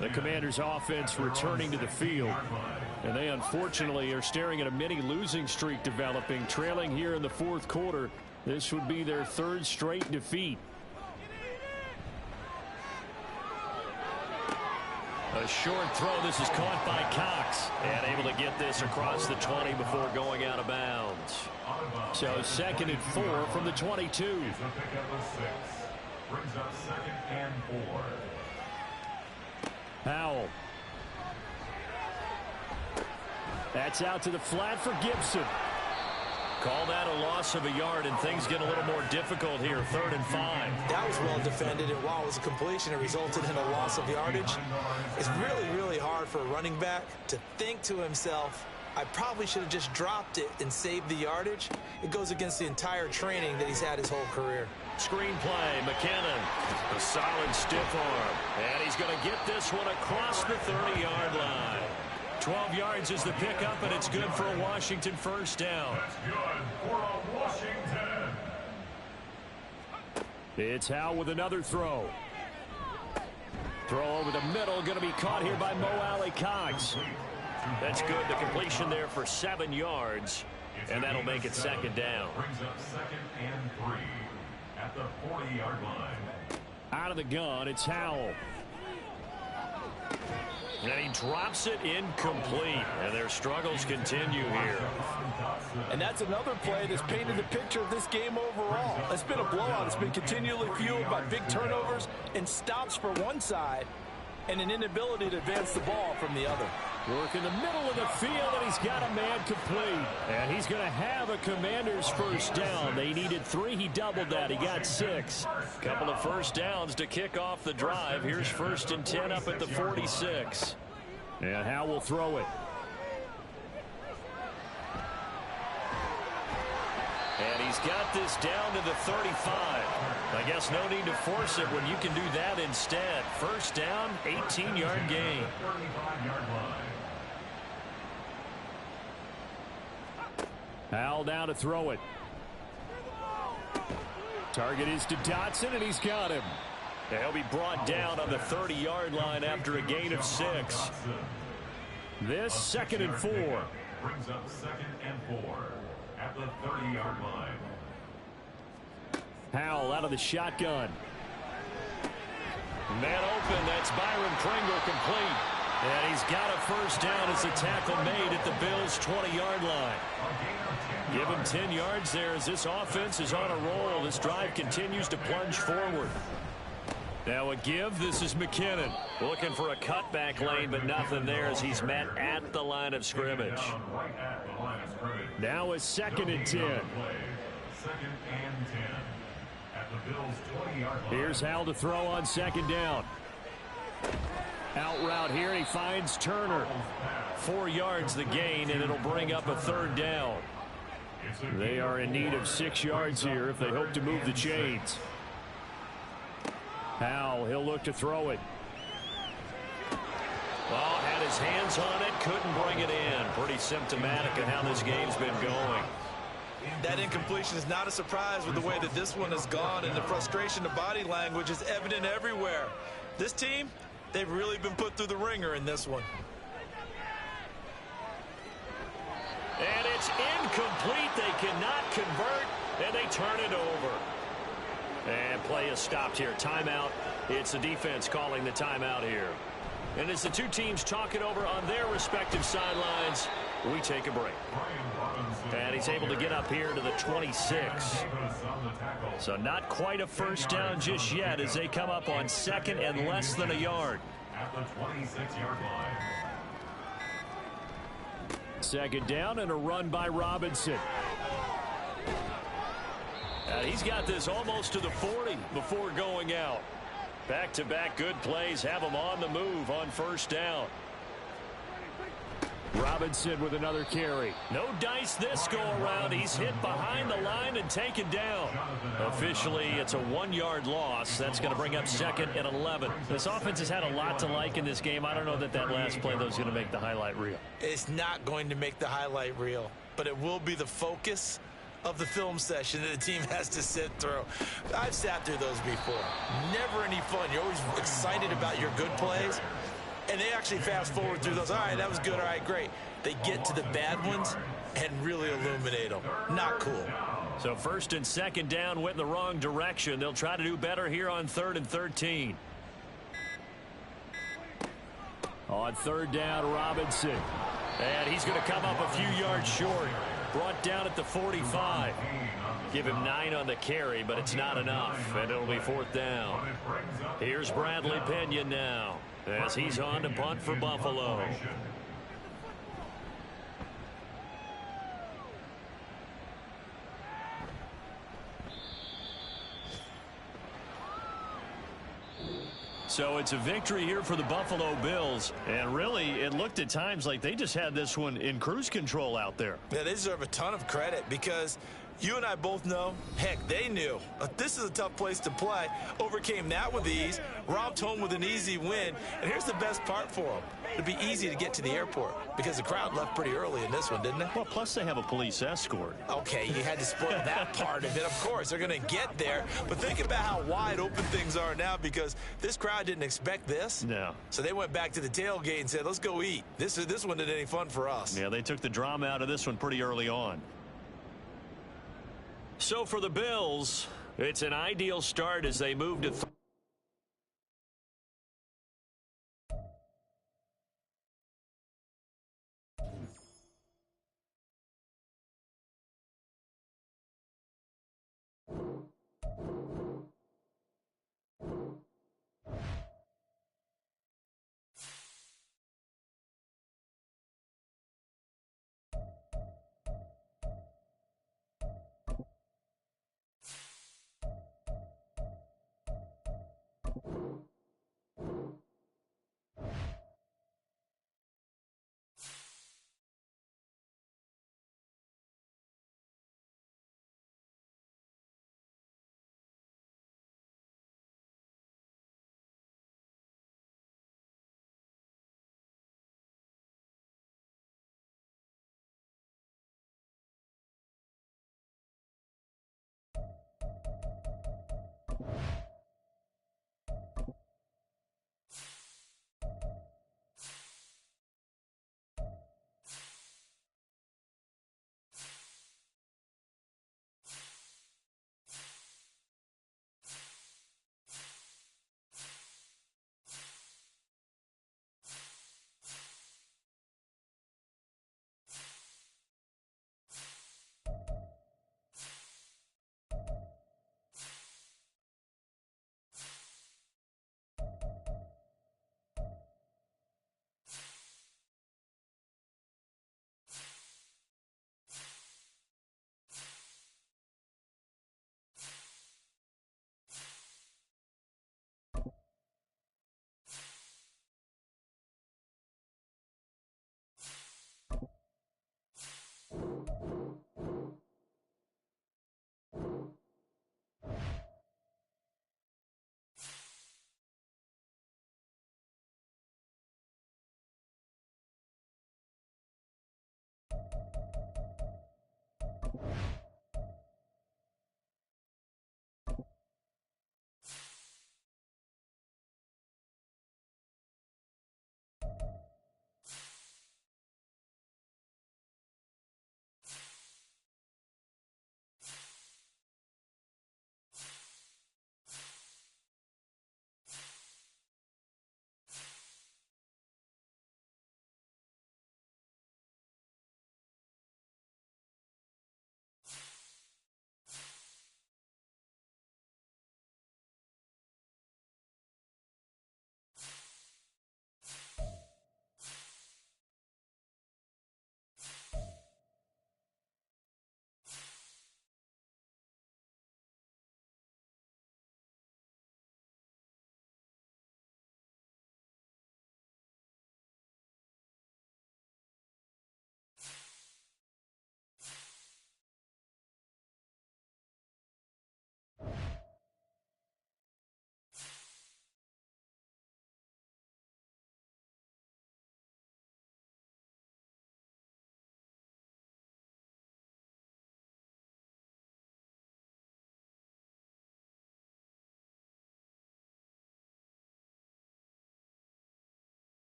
The Commanders' offense returning to the field. And they unfortunately are staring at a mini losing streak developing, trailing here in the 4th quarter. This would be their 3rd straight defeat. A short throw. This is caught by Cox. And able to get this across the 20 before going out of bounds. So 2nd and 4 from the 22. Brings up 2nd and 4. Powell. That's out to the flat for Gibson. Call that a loss of a yard, and things get a little more difficult here. 3rd and 5. That was well defended, and while it was a completion, it resulted in a loss of yardage. It's really, really hard for a running back to think to himself, I probably should have just dropped it and saved the yardage. It goes against the entire training that he's had his whole career. Screen play, McKinnon. A solid stiff arm. And he's going to get this one across the 30-yard line. 12 yards is the pickup, and it's good for a Washington first down. That's good for a Washington. It's Howe with another throw. Throw over the middle, going to be caught here by Mo Alley-Cox. That's good. The completion there for 7 yards, and that'll make it 2nd down. Brings up 2nd and 3 at the 40-yard line. Out of the gun, it's Howell. And he drops it incomplete, and their struggles continue here. And that's another play that's painted the picture of this game overall. It's been a blowout. It's been continually fueled by big turnovers and stops for one side and an inability to advance the ball from the other. Work in the middle of the field, and he's got a man complete. And he's going to have a Commander's first down. They needed 3. He doubled that. He got 6. Couple of first downs to kick off the drive. Here's 1st and 10 up at the 46. And Howe will throw it. And he's got this down to the 35. I guess no need to force it when you can do that instead. First down, 18-yard gain. 35-yard line. Howell down to throw it. Target is to Dotson, and he's got him. He'll be brought down on the 30-yard line after a gain of 6. This 2nd and 4. Brings up 2nd and 4 at the 30-yard line. Howell out of the shotgun. Man open, that's Byron Pringle complete. And he's got a first down as the tackle made at the Bills' 20-yard line. Give him 10 yards there as this offense is on a roll. This drive continues to plunge forward. Now a give. This is McKinnon looking for a cutback lane, but nothing there as he's met at the line of scrimmage. Now a 2nd and 10. 2nd and 10 at the Bills' 20-yard line. Here's Howell to throw on 2nd down. Out route here, and he finds Turner. 4 yards the gain, and it'll bring up a 3rd down. They are in need of 6 yards here if they hope to move the chains. Howell, he'll look to throw it. Well, had his hands on it, couldn't bring it in. Pretty symptomatic of how this game's been going. That incompletion is not a surprise with the way that this one has gone, and the frustration of body language is evident everywhere. This team, they've really been put through the ringer in this one. And it's incomplete. They cannot convert, and they turn it over. And play is stopped here. Timeout. It's the defense calling the timeout here. And as the two teams talk it over on their respective sidelines, we take a break. And he's able to get up here to the 26. So not quite a first down just yet as they come up on 2nd and less than a yard. At the 26-yard line. 2nd down and a run by Robinson. He's got this almost to the 40 before going out. Back-to-back good plays have him on the move on first down. Robinson with another carry. No dice this go-around. He's hit behind the line and taken down. Officially, it's a 1-yard loss. That's going to bring up 2nd and 11. This offense has had a lot to like in this game. I don't know that last play, though, is going to make the highlight reel. It's not going to make the highlight reel, but it will be the focus of the film session that the team has to sit through. I've sat through those before. Never any fun. You're always excited about your good plays, and they actually fast forward through those. All right, that was good. All right, great. They get to the bad ones and really illuminate them. Not cool. So 1st and 2nd down went in the wrong direction. They'll try to do better here on 3rd and 13. On 3rd down, Robinson. And he's going to come up a few yards short. Brought down at the 45. Give him 9 on the carry, but it's not enough, and it'll be 4th down. Here's Bradley Pinion now as he's on to punt for Buffalo. So it's a victory here for the Buffalo Bills. And really, it looked at times like they just had this one in cruise control out there. Yeah, they deserve a ton of credit because you and I both know, heck, they knew. This is a tough place to play. Overcame that with ease, romped home with an easy win. And here's the best part for them. It'd be easy to get to the airport because the crowd left pretty early in this one, didn't it? Well, plus they have a police escort. Okay, you had to spoil that part of it. Of course, they're going to get there. But think about how wide open things are now because this crowd didn't expect this. No. So they went back to the tailgate and said, let's go eat. This one isn't any fun for us. Yeah, they took the drama out of this one pretty early on. So for the Bills, it's an ideal start as they move to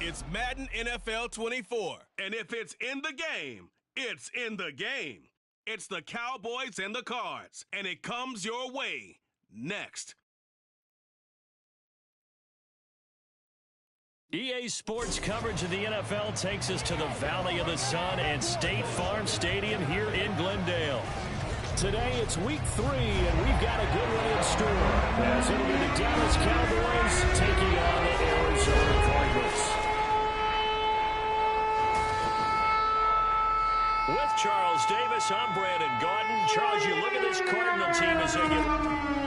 It's Madden NFL 24. And if it's in the game, it's in the game. It's the Cowboys and the Cards. And it comes your way next. EA Sports coverage of the NFL takes us to the Valley of the Sun and State Farm Stadium here in Glendale. Today it's week 3, and we've got a good one in store, as it'll be the Dallas Cowboys taking on the Arizona Cardinals. With Charles Davis, I'm Brandon Gaudin. Charles, you look at this Cardinal team as they get...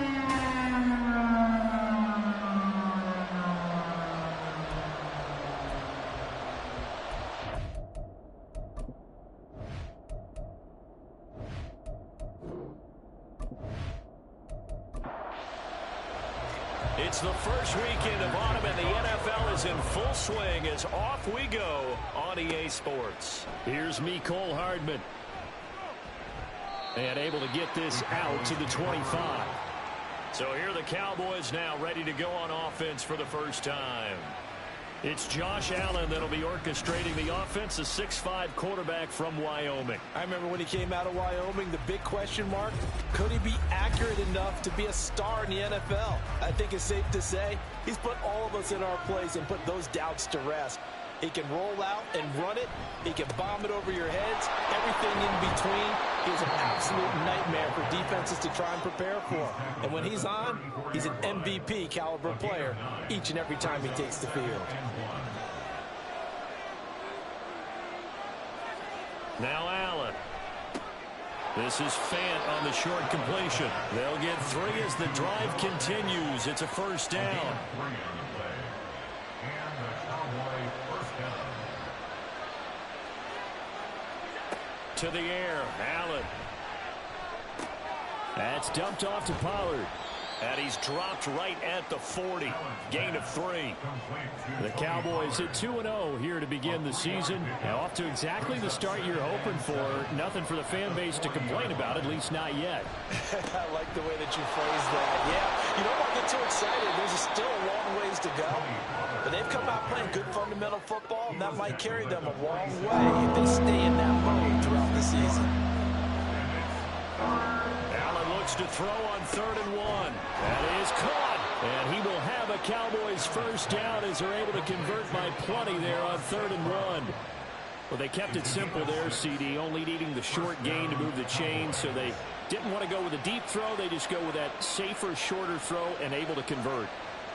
It's the first weekend of autumn, and the NFL is in full swing as off we go on EA Sports. Here's Cole Hardman. And able to get this out to the 25. So here are the Cowboys now ready to go on offense for the first time. It's Josh Allen that'll be orchestrating the offense, a 6'5" quarterback from Wyoming. I remember when he came out of Wyoming, the big question mark, could he be accurate enough to be a star in the NFL? I think it's safe to say he's put all of us in our place and put those doubts to rest. He can roll out and run it. He can bomb it over your heads. Everything in between. He's an absolute nightmare for defenses to try and prepare for. And when he's on, he's an MVP caliber player each and every time he takes the field. Now Allen. This is Fant on the short completion. They'll get 3 as the drive continues. It's a first down. To the air, Allen. That's dumped off to Pollard. And he's dropped right at the 40. Gain of 3. The Cowboys hit 2-0 here to begin the season. Now off to exactly the start you're hoping for. Nothing for the fan base to complain about, at least not yet. I like the way that you phrased that. Yeah, you don't want to get too excited. There's still a long ways to go. But they've come out playing good fundamental football, and that might carry them a long way if they stay in that mode throughout the season. Allen looks to throw on 3rd and 1. That is caught. And he will have a Cowboys first down as they're able to convert by plenty there on 3rd and 1. Well, they kept it simple there, CD, only needing the short gain to move the chain, so they didn't want to go with a deep throw. They just go with that safer, shorter throw and able to convert.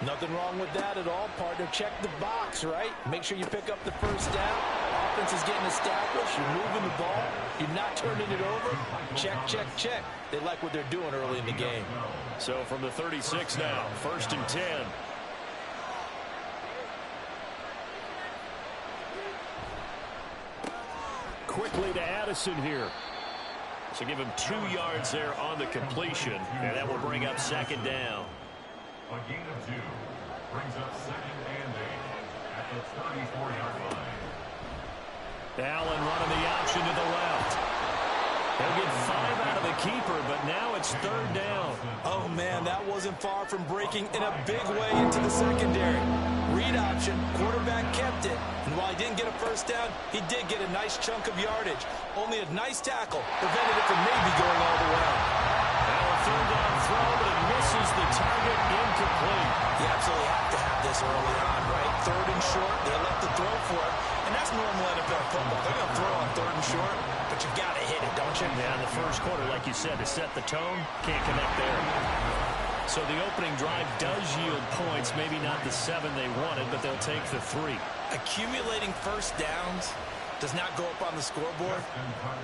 Nothing wrong with that at all, partner. Check the box, right? Make sure you pick up the first down. Offense is getting established. You're moving the ball. You're not turning it over. Check, check, check. They like what they're doing early in the game. So from the 36 now, 1st and 10. Quickly to Addison here. So give him 2 yards there on the completion, and that will bring up 2nd down. A gain of 2 brings up 2nd and 8 at the 34-yard line. Allen running the option to the left. They'll get 5 out of the keeper, but now it's 3rd down. Oh, man, that wasn't far from breaking in a big way into the secondary. Read option, quarterback kept it, and while he didn't get a first down, he did get a nice chunk of yardage. Only a nice tackle prevented it from maybe going all the way. Now a 3rd down throw, but it misses the target, incomplete. You absolutely have to have this early on, right? 3rd and short, they left the throw for it, and that's normal NFL football. They're going to throw on 3rd and short, but you got to hit it, don't you? Yeah, in the first quarter, like you said, to set the tone, can't connect there. So the opening drive does yield points, maybe not the 7 they wanted, but they'll take the 3. Accumulating first downs does not go up on the scoreboard,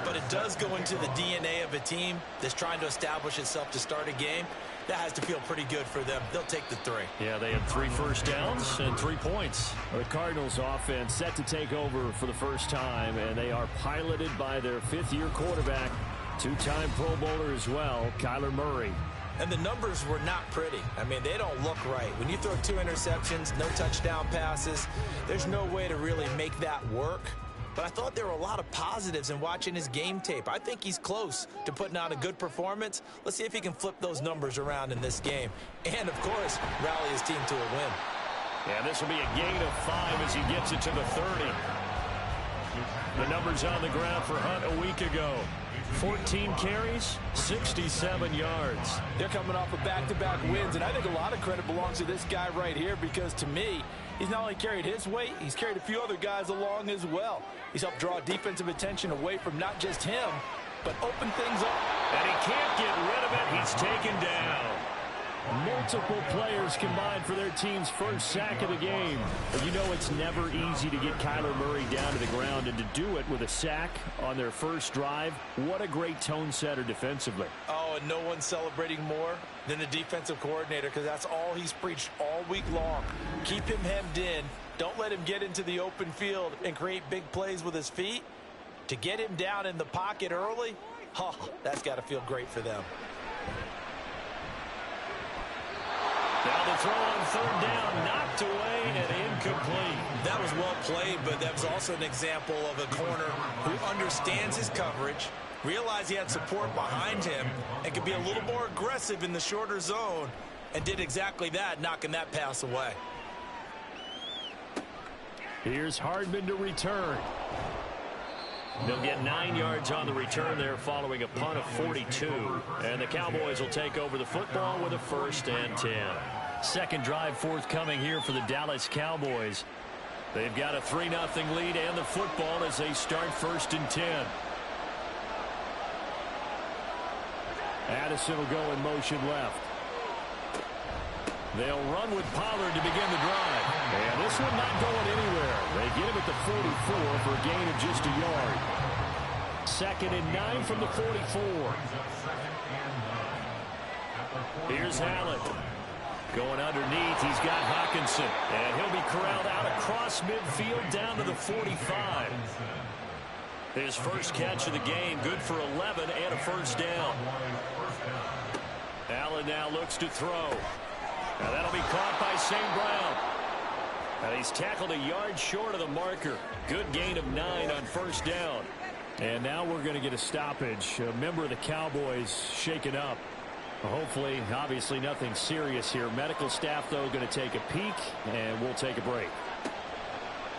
but it does go into the DNA of a team that's trying to establish itself to start a game. That has to feel pretty good for them. They'll take the 3. Yeah, they had 3 first downs and 3 points. The Cardinals offense set to take over for the first time, and they are piloted by their 5th-year quarterback, 2-time Pro Bowler as well, Kyler Murray. And the numbers were not pretty. I mean, they don't look right. When you throw 2 interceptions, no touchdown passes, there's no way to really make that work. But I thought there were a lot of positives in watching his game tape. I think he's close to putting on a good performance. Let's see if he can flip those numbers around in this game. And, of course, rally his team to a win. And this will be a gain of 5 as he gets it to the 30. The numbers on the ground for Hunt a week ago. 14 carries, 67 yards. They're coming off of back-to-back wins, and I think a lot of credit belongs to this guy right here because, to me, he's not only carried his weight, he's carried a few other guys along as well. He's helped draw defensive attention away from not just him, but open things up. And he can't get rid of it. He's taken down. Multiple players combined for their team's first sack of the game. But you know it's never easy to get Kyler Murray down to the ground, and to do it with a sack on their first drive, what a great tone setter defensively. Oh, and no one's celebrating more than the defensive coordinator because that's all he's preached all week long. Keep him hemmed in. Don't let him get into the open field and create big plays with his feet. To get him down in the pocket early, that's got to feel great for them. Now the throw on third down, knocked away and incomplete. That was well played, but that was also an example of a corner who understands his coverage, realized he had support behind him, and could be a little more aggressive in the shorter zone, and did exactly that, knocking that pass away. Here's Hardman to return. They'll get 9 yards on the return there following a punt of 42. And the Cowboys will take over the football with a 1st and 10. Second drive forthcoming here for the Dallas Cowboys. They've got a 3-0 lead and the football as they start 1st and 10. Addison will go in motion left. They'll run with Pollard to begin the drive. And this one not going anywhere. They get him at the 44 for a gain of just a yard. 2nd and 9 from the 44. Here's Allen. Going underneath, he's got Hawkinson. And he'll be corralled out across midfield down to the 45. His first catch of the game, good for 11 and a 1st down. Allen now looks to throw. Now that'll be caught by St. Brown. And he's tackled a yard short of the marker. Good gain of 9 on 1st down. And now we're going to get a stoppage. A member of the Cowboys shaken up. Hopefully, obviously nothing serious here. Medical staff, though, going to take a peek, and we'll take a break.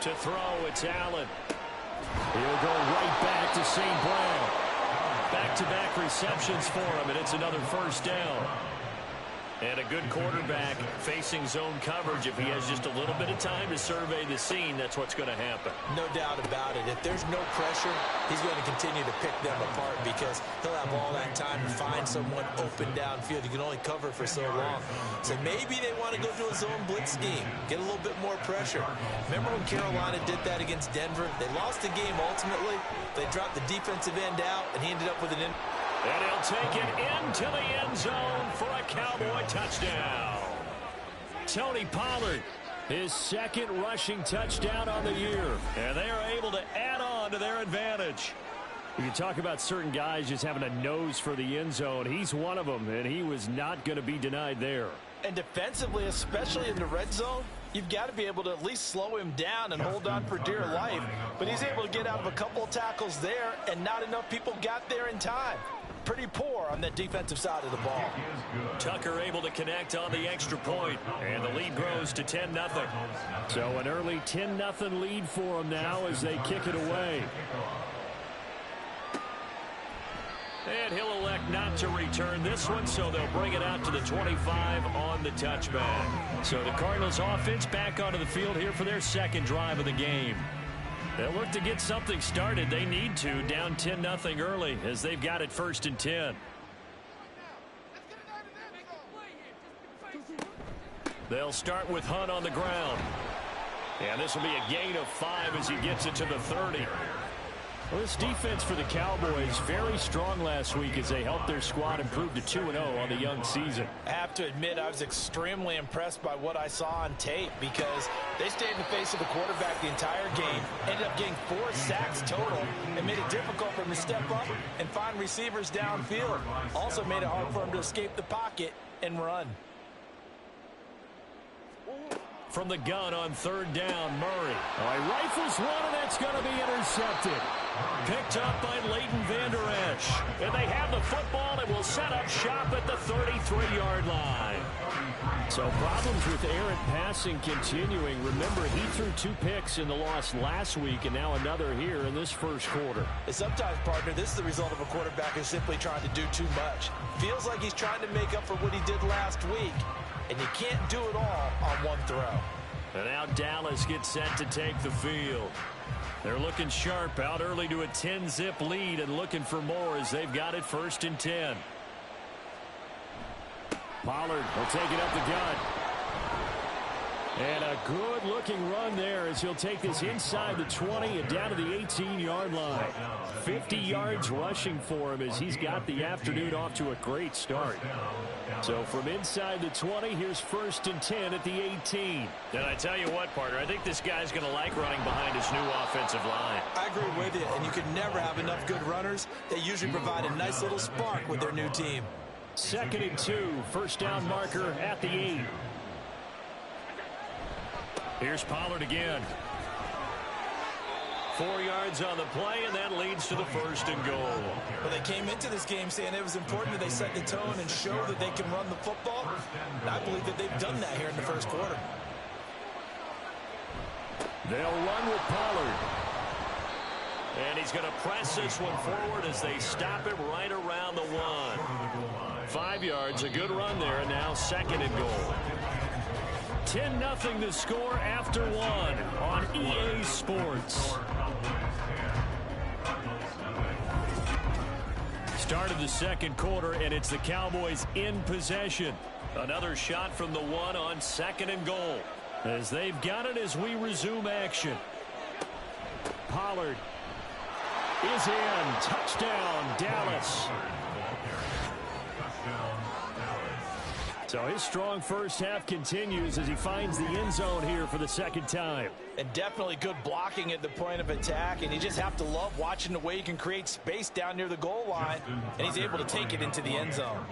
To throw, it's Allen. He'll go right back to St. Brown. Back-to-back receptions for him, and it's another 1st down. And a good quarterback facing zone coverage. If he has just a little bit of time to survey the scene, that's what's going to happen. No doubt about it. If there's no pressure, he's going to continue to pick them apart because he'll have all that time to find someone open downfield. You can only cover for so long. So maybe they want to go to a zone blitz scheme, get a little bit more pressure. Remember when Carolina did that against Denver? They lost the game ultimately. They dropped the defensive end out, and he ended up with an And he'll take it into the end zone for a Cowboy touchdown. Tony Pollard, his 2nd rushing touchdown on the year. And they are able to add on to their advantage. You can talk about certain guys just having a nose for the end zone. He's one of them, and he was not going to be denied there. And defensively, especially in the red zone, you've got to be able to at least slow him down and hold on for dear life. But he's able to get out of a couple of tackles there, and not enough people got there in time. Pretty poor on the defensive side of the ball. Tucker able to connect on the extra point, and the lead grows to 10-0. So an early 10-0 lead for them now as they kick it away. And he'll elect not to return this one, so they'll bring it out to the 25 on the touchback. So the Cardinals offense back onto the field here for their 2nd drive of the game. They'll look to get something started. They need to, down 10-0 early as they've got it 1st and 10. They'll start with Hunt on the ground. And this will be a gain of 5 as he gets it to the 30. Well, this defense for the Cowboys very strong last week as they helped their squad improve to 2-0 on the young season. I have to admit, I was extremely impressed by what I saw on tape because they stayed in the face of the quarterback the entire game, ended up getting 4 sacks total, and made it difficult for him to step up and find receivers downfield. Also made it hard for him to escape the pocket and run. From the gun on 3rd down, Murray. He rifles one, and that's going to be intercepted. Picked up by Leighton Vander Esch. And they have the football and will set up shop at the 33-yard line. So problems with errant passing continuing. Remember, he threw 2 picks in the loss last week and now another here in this first quarter. And sometimes, partner, this is the result of a quarterback who's simply trying to do too much. Feels like he's trying to make up for what he did last week. And you can't do it all on one throw. And now Dallas gets set to take the field. They're looking sharp, out early to a 10-zip lead and looking for more as they've got it 1st and 10. Pollard will take it up the gut. And a good-looking run there as he'll take this inside the 20 and down to the 18-yard line. 50 yards rushing for him as he's got the afternoon off to a great start. So from inside the 20, here's 1st and 10 at the 18. And I tell you what, partner, I think this guy's going to like running behind his new offensive line. I agree with you, and you can never have enough good runners. They usually provide a nice little spark with their new team. 2nd and 2, first down marker at the 8. Here's Pollard again. 4 yards on the play, and that leads to the 1st and goal. Well, they came into this game saying it was important that they set the tone and show that they can run the football. And I believe that they've done that here in the first quarter. They'll run with Pollard. And he's going to press this one forward as they stop him right around the 1. 5 yards, a good run there, and now 2nd and goal. 10-0 the score after 1 on EA Sports. Start of the second quarter, and it's the Cowboys in possession. Another shot from the 1 on 2nd and goal. As they've got it as we resume action. Pollard is in. Touchdown, Dallas. So his strong first half continues as he finds the end zone here for the 2nd time. And definitely good blocking at the point of attack, and you just have to love watching the way he can create space down near the goal line, and he's able to take it into the end zone.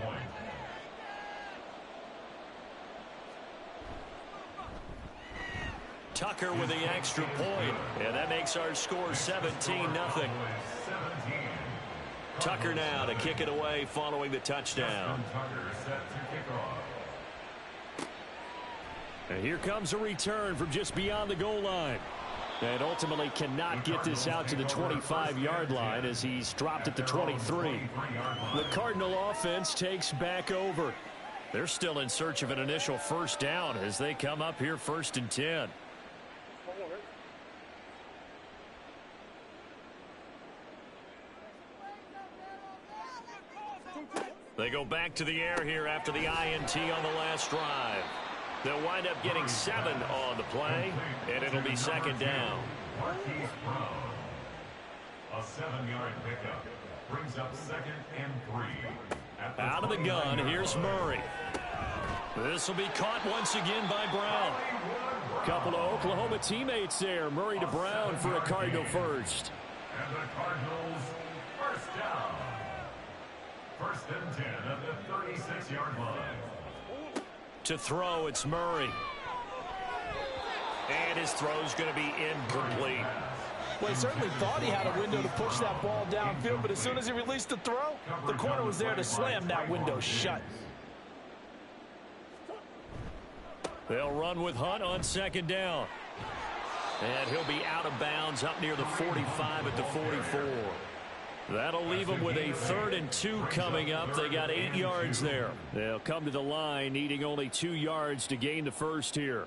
Tucker with the extra point, and that makes our score 17-0. Tucker now to kick it away following the touchdown. And here comes a return from just beyond the goal line. And ultimately cannot get this out to the 25-yard line as he's dropped at the 23. The Cardinal offense takes back over. They're still in search of an initial first down as they come up here 1st and 10. They go back to the air here after the INT on the last drive. They'll wind up getting 7 on the play, and it'll be 2nd down. A 7-yard pickup brings up 2nd and 3. Out of the gun, here's Murray. This will be caught once again by Brown. Couple of Oklahoma teammates there. Murray to Brown for a Cardinal first. And the Cardinals first down. 1st and 10 at the 36-yard line. To throw, it's Murray. And his throw's going to be incomplete. Well, he certainly thought he had a window to push that ball downfield, but as soon as he released the throw, the corner was there to slam that window shut. They'll run with Hunt on 2nd down. And he'll be out of bounds up near the 45 at the 44. That'll leave them with a 3rd and 2 coming up. They got 8 yards there. They'll come to the line needing only 2 yards to gain the first here.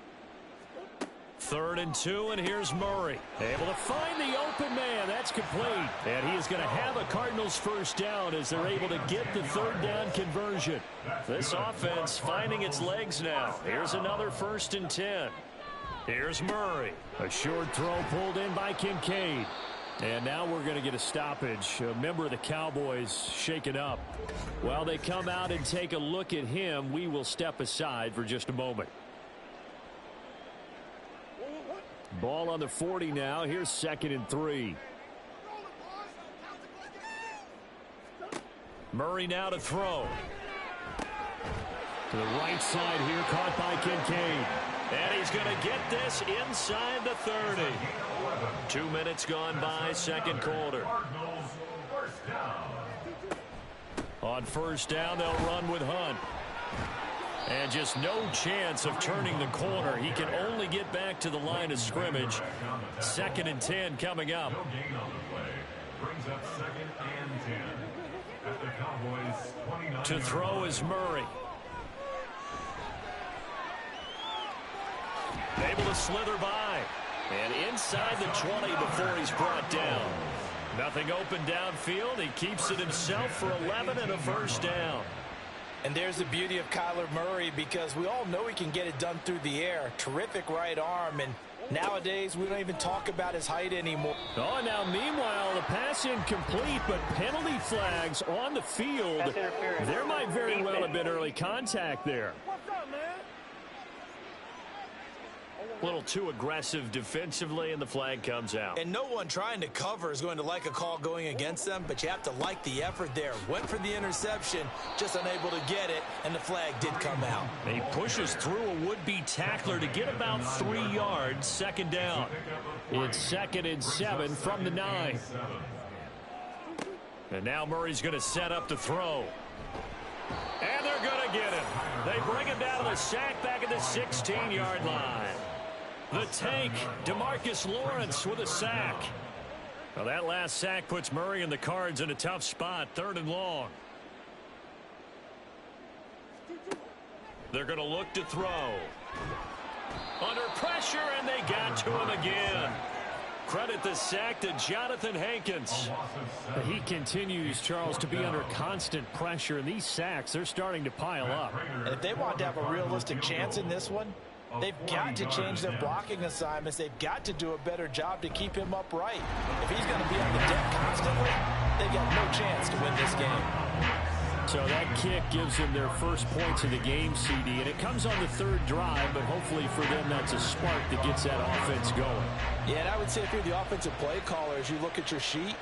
3rd and 2, and here's Murray. Able to find the open man. That's complete. And he is going to have a Cardinals first down as they're able to get the 3rd down conversion. This offense finding its legs now. Here's another 1st and 10. Here's Murray. A short throw pulled in by Kincaid. And now we're going to get a stoppage. A member of the Cowboys shaken up. While they come out and take a look at him, we will step aside for just a moment. Ball on the 40 now. Here's 2nd and 3. Murray now to throw. To the right side here, caught by Kincaid. And he's going to get this inside the 30. 2 minutes gone by, second quarter. On first down, they'll run with Hunt. And just no chance of turning the corner. He can only get back to the line of scrimmage. 2nd and 10 coming up. No gain on the play. Brings up 2nd and 10. At the Cowboys 29. To throw is Murray. Able to slither by. And inside the 20 before he's brought down. Nothing open downfield. He keeps it himself for 11 and a first down. And there's the beauty of Kyler Murray, because we all know he can get it done through the air. Terrific right arm, and nowadays we don't even talk about his height anymore. Oh, now meanwhile, the pass incomplete, but penalty flags on the field. There might very well have been early contact there. A little too aggressive defensively, and the flag comes out. And no one trying to cover is going to like a call going against them, but you have to like the effort there. Went for the interception, just unable to get it, and the flag did come out. And he pushes through a would-be tackler to get about 3 yards, 2nd down. It's 2nd and 7 from the 9. And now Murray's going to set up to throw. And they're going to get him. They bring him down to the sack back at the 16-yard line. The tank, DeMarcus Lawrence with a sack. Well, that last sack puts Murray and the Cards in a tough spot, 3rd and long. They're going to look to throw. Under pressure, and they got to him again. Credit the sack to Jonathan Hankins. He continues, Charles, to be under constant pressure, and these sacks, they're starting to pile up. And if they want to have a realistic chance in this one, they've got to change their blocking assignments. They've got to do a better job to keep him upright. If he's going to be on the deck constantly, they've got no chance to win this game. So that kick gives them their first points of the game, CD, and it comes on the 3rd drive, but hopefully for them that's a spark that gets that offense going. Yeah, and I would say if you're the offensive play caller, as you look at your sheet,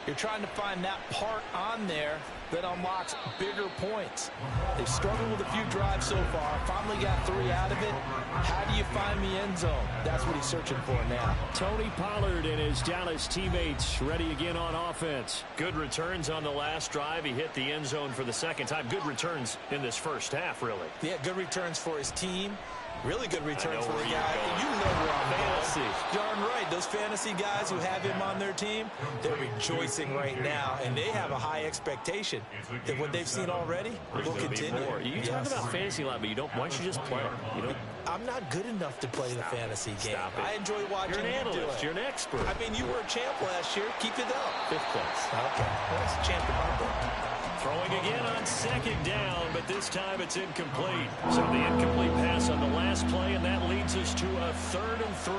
you're trying to find that part on there that unlocks bigger points. They've struggled with a few drives so far. Finally got 3 out of it. How do you find the end zone? That's what he's searching for now. Tony Pollard and his Dallas teammates ready again on offense. Good returns on the last drive. He hit the end zone for the 2nd time. Good returns in this first half, really. Yeah, good returns for his team. Really good returns for the where guy. you're You know where I'm Fantasy. going. Darn right. Those fantasy guys who have him on their team, they're rejoicing right now, and they have a high expectation that what they've seen already will continue. You talk about fantasy a lot, but you don't. Why don't you just play? You know, I'm not good enough to play the fantasy game. Stop it. I enjoy watching You're an you do analyst. it. You're an expert. I mean, you were a champ last year. Keep it up. 5th place. Okay. Well, that's a champ in my book. Throwing again on 2nd down, but this time it's incomplete. So the incomplete pass on the last play, and that leads us to a 3rd and 3.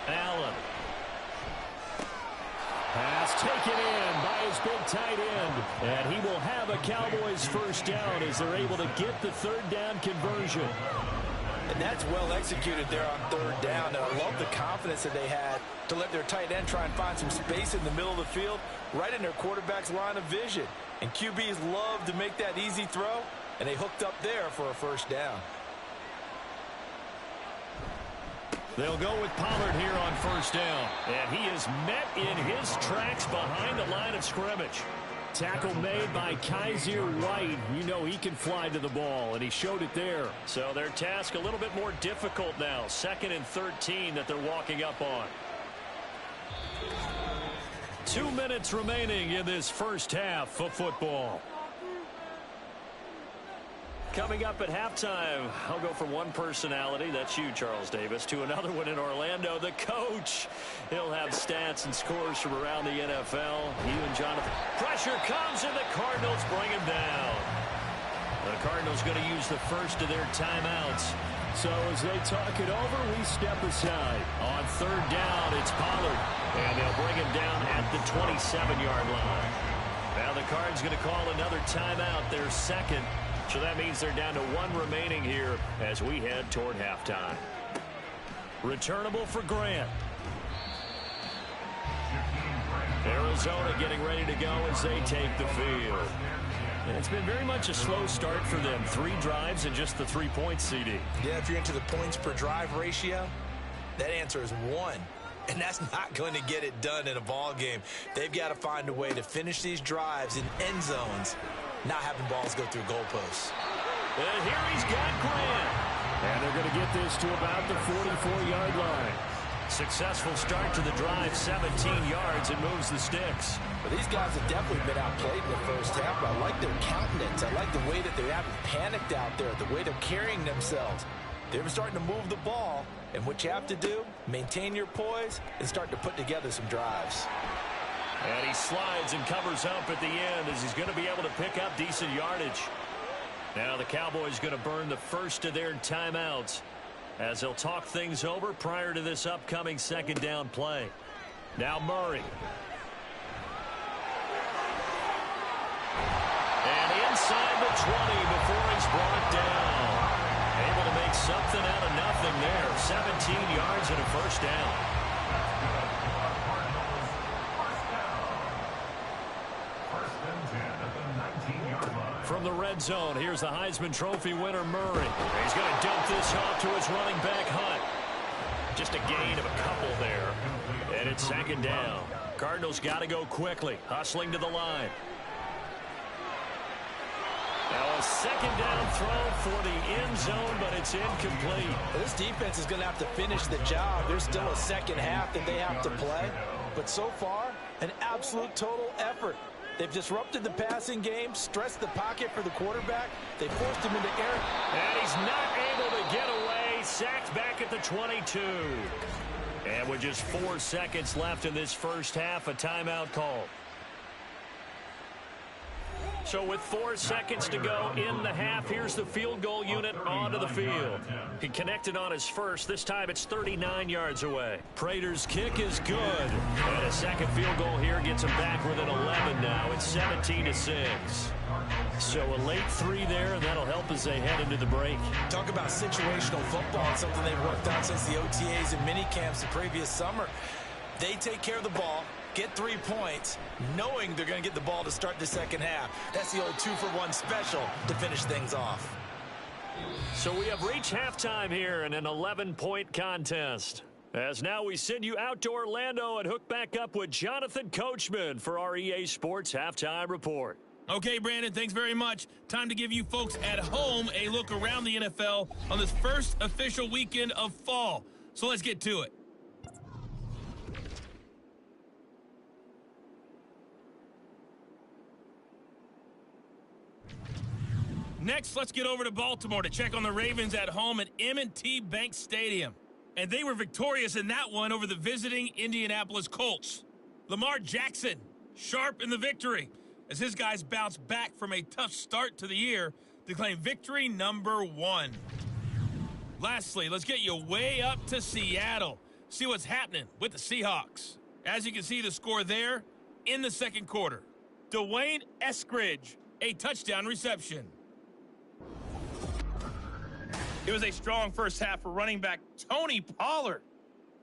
Allen. Pass taken in by his big tight end. And he will have a Cowboys first down as they're able to get the 3rd down conversion. And that's well executed there on 3rd down. And I love the confidence that they had to let their tight end try and find some space in the middle of the field, right in their quarterback's line of vision. And QBs love to make that easy throw, and they hooked up there for a first down. They'll go with Pollard here on first down. And he is met in his tracks behind the line of scrimmage. Tackle made by Kaiser White. You know he can fly to the ball, and he showed it there. So their task a little bit more difficult now. 2nd and 13 that they're walking up on. 2 minutes remaining in this first half of football. Coming up at halftime, I'll go from one personality, that's you, Charles Davis, to another one in Orlando, the coach. He'll have stats and scores from around the NFL. You and Jonathan. Pressure comes, and the Cardinals bring him down. The Cardinals going to use the first of their timeouts. So as they talk it over, we step aside. On 3rd down, it's Pollard. And they'll bring him down at the 27-yard line. Now the Cards going to call another timeout, their 2nd. So that means they're down to 1 remaining here as we head toward halftime. Returnable for Grant. Arizona getting ready to go as they take the field. It's been very much a slow start for them. 3 drives and just the 3 points, CD. Yeah, if you're into the points per drive ratio, that answer is 1. And that's not going to get it done in a ball game. They've got to find a way to finish these drives in end zones, not having balls go through goalposts. And here he's got Grant. And they're going to get this to about the 44-yard line. Successful start to the drive, 17 yards, and moves the sticks. But these guys have definitely been outplayed in the first half. I like their countenance. I like the way that they haven't panicked out there, the way they're carrying themselves. They're starting to move the ball, and what you have to do, maintain your poise and start to put together some drives. And he slides and covers up at the end as he's going to be able to pick up decent yardage. Now the Cowboys going to burn the first of their timeouts as they'll talk things over prior to this upcoming second down play. Now Murray. And inside the 20 before he's brought down. Able to make something out of nothing there. 17 yards and a first down. From the red zone, here's the Heisman Trophy winner, Murray. He's going to dump this off to his running back, Hunt. Just a gain of a couple there. And it's second down. Cardinals got to go quickly, hustling to the line. Now a second down throw for the end zone, but it's incomplete. Well, this defense is going to have to finish the job. There's still a second half that they have to play. But so far, an absolute total effort. They've disrupted the passing game, stressed the pocket for the quarterback. They forced him into air. And he's not able to get away. Sacked back at the 22. And with just 4 seconds left in this first half, a timeout call. So with 4 seconds to go in the half, here's the field goal unit onto the field. He connected on his first. This time it's 39 yards away. Prater's kick is good. And a second field goal here gets him back within 11 now. It's 17-6. So a late 3 there, and that'll help as they head into the break. Talk about situational football. It's something they've worked on since the OTAs and mini camps the previous summer. They take care of the ball, get 3 points, knowing they're going to get the ball to start the second half. That's the old 2-for-1 special to finish things off. So we have reached halftime here in an 11-point contest. As now we send you out to Orlando and hook back up with Jonathan Coachman for our EA Sports Halftime Report. Okay, Brandon, thanks very much. Time to give you folks at home a look around the NFL on this first official weekend of fall. So let's get to it. Next, let's get over to Baltimore to check on the Ravens at home at M&T Bank Stadium. And they were victorious in that one over the visiting Indianapolis Colts. Lamar Jackson, sharp in the victory, as his guys bounce back from a tough start to the year to claim victory number 1. Lastly, let's get you way up to Seattle. See what's happening with the Seahawks. As you can see the score there in the second quarter. Dwayne Eskridge, a touchdown reception. It was a strong first half for running back Tony Pollard.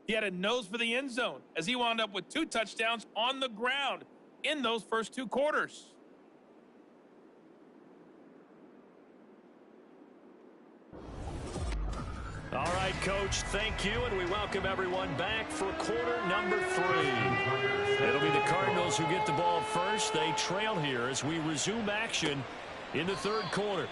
He had a nose for the end zone as he wound up with 2 touchdowns on the ground in those first 2 quarters. All right, Coach, thank you, and we welcome everyone back for quarter number 3. It'll be the Cardinals who get the ball first. They trail here as we resume action in the third quarter.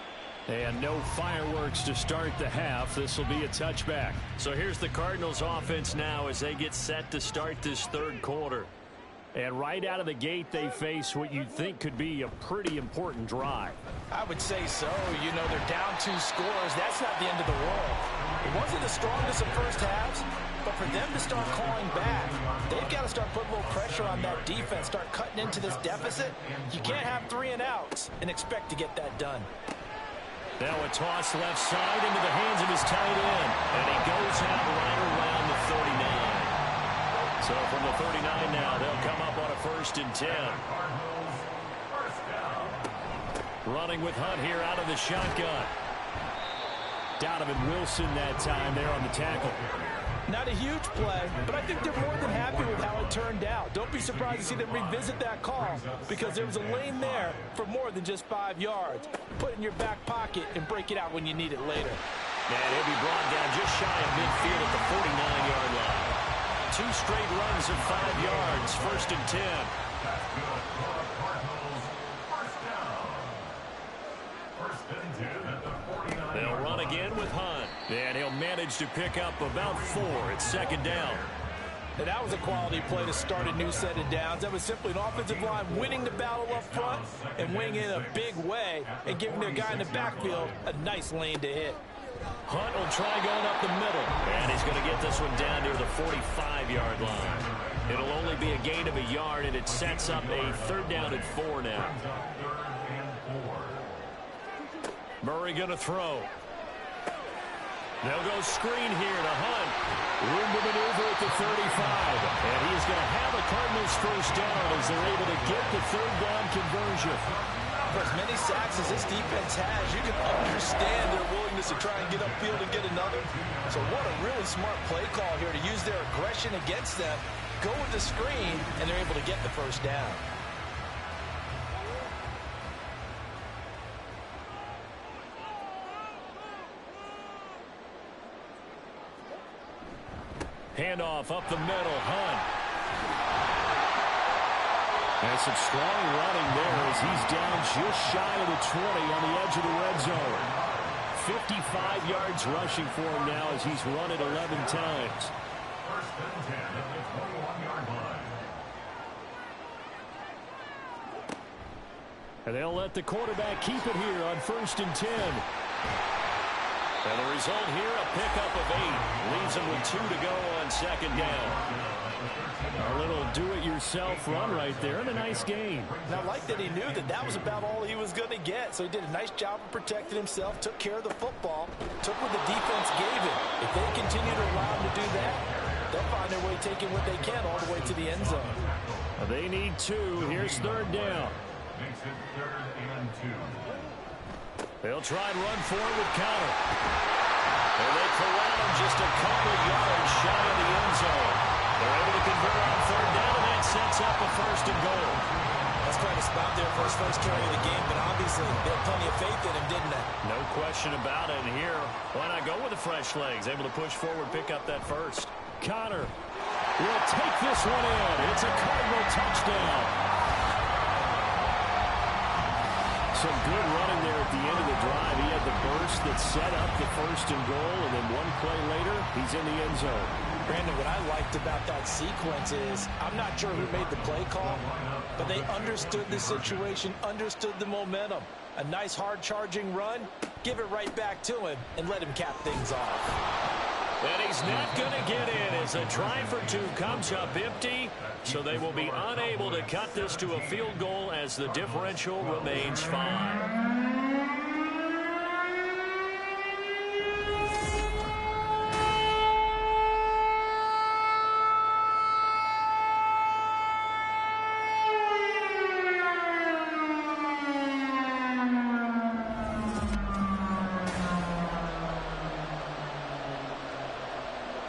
And no fireworks to start the half. This will be a touchback. So here's the Cardinals offense now as they get set to start this third quarter. And right out of the gate, they face what you'd think could be a pretty important drive. I would say so. You know, they're down 2 scores. That's not the end of the world. It wasn't the strongest of first halves, but for them to start calling back, they've got to start putting a little pressure on that defense, start cutting into this deficit. You can't have 3 and outs and expect to get that done. Now a toss left side into the hands of his tight end. And he goes out right around the 39. So from the 39 now, they'll come up on a 1st and 10. Running with Hunt here out of the shotgun. Donovan Wilson that time there on the tackle. Not a huge play, but I think they're more than happy with how it turned out. Don't be surprised to see them revisit that call because there was a lane there for more than just 5 yards. Put it in your back pocket and break it out when you need it later. And he'll be brought down just shy of midfield at the 49-yard line. 2 straight runs of 5 yards, 1st and 10. That's good for the Cardinals. First down. 1st and 10 at the 49. They'll run again with Hunt. And he'll manage to pick up about 4 at 2nd down. And that was a quality play to start a new set of downs. That was simply an offensive line winning the battle up front and winning in a big way and giving their guy in the backfield a nice lane to hit. Hunt will try going up the middle. And he's going to get this one down near the 45-yard line. It'll only be a gain of a yard, and it sets up a 3rd down and 4 now. Murray going to throw. They'll go screen here to Hunt. Room to maneuver at the 35. And he's going to have a Cardinals first down as they're able to get the 3rd down conversion. For as many sacks as this defense has, you can understand their willingness to try and get upfield and get another. So what a really smart play call here to use their aggression against them, go with the screen, and they're able to get the first down. Handoff up the middle, Hunt. And some strong running there as he's down just shy of the 20 on the edge of the red zone. 55 yards rushing for him now as he's run it 11 times. 1st and 10 at the 21-yard line. And they'll let the quarterback keep it here on 1st and 10. And the result here, a pickup of 8. Leaves him with 2 to go on 2nd down. A little do-it-yourself run right there and a nice gain. And I like that he knew that that was about all he was going to get. So he did a nice job of protecting himself, took care of the football, took what the defense gave him. If they continue to allow him to do that, they'll find their way taking what they can all the way to the end zone. They need 2. Here's 3rd down. Makes it 3rd and 2. They'll try and run forward with Counter. And they corral him just a couple of yards shy of the end zone. They're able to convert on 3rd down, and that sets up a 1st and goal. That's quite a spot there for his first carry of the game, but obviously they had plenty of faith in him, didn't they? No question about it. And here, why not go with the fresh legs? Able to push forward, pick up that first. Connor will take this one in. It's a Cardinal touchdown. Some good running there at the end of the drive. He had the burst that set up the 1st and goal, and then one play later, he's in the end zone. Brandon, what I liked about that sequence is I'm not sure who made the play call, but they understood the situation, understood the momentum. A nice hard-charging run, give it right back to him, and let him cap things off. And he's not going to get in as a try for 2 comes up empty, so they will be unable to cut this to a field goal as the differential remains 5.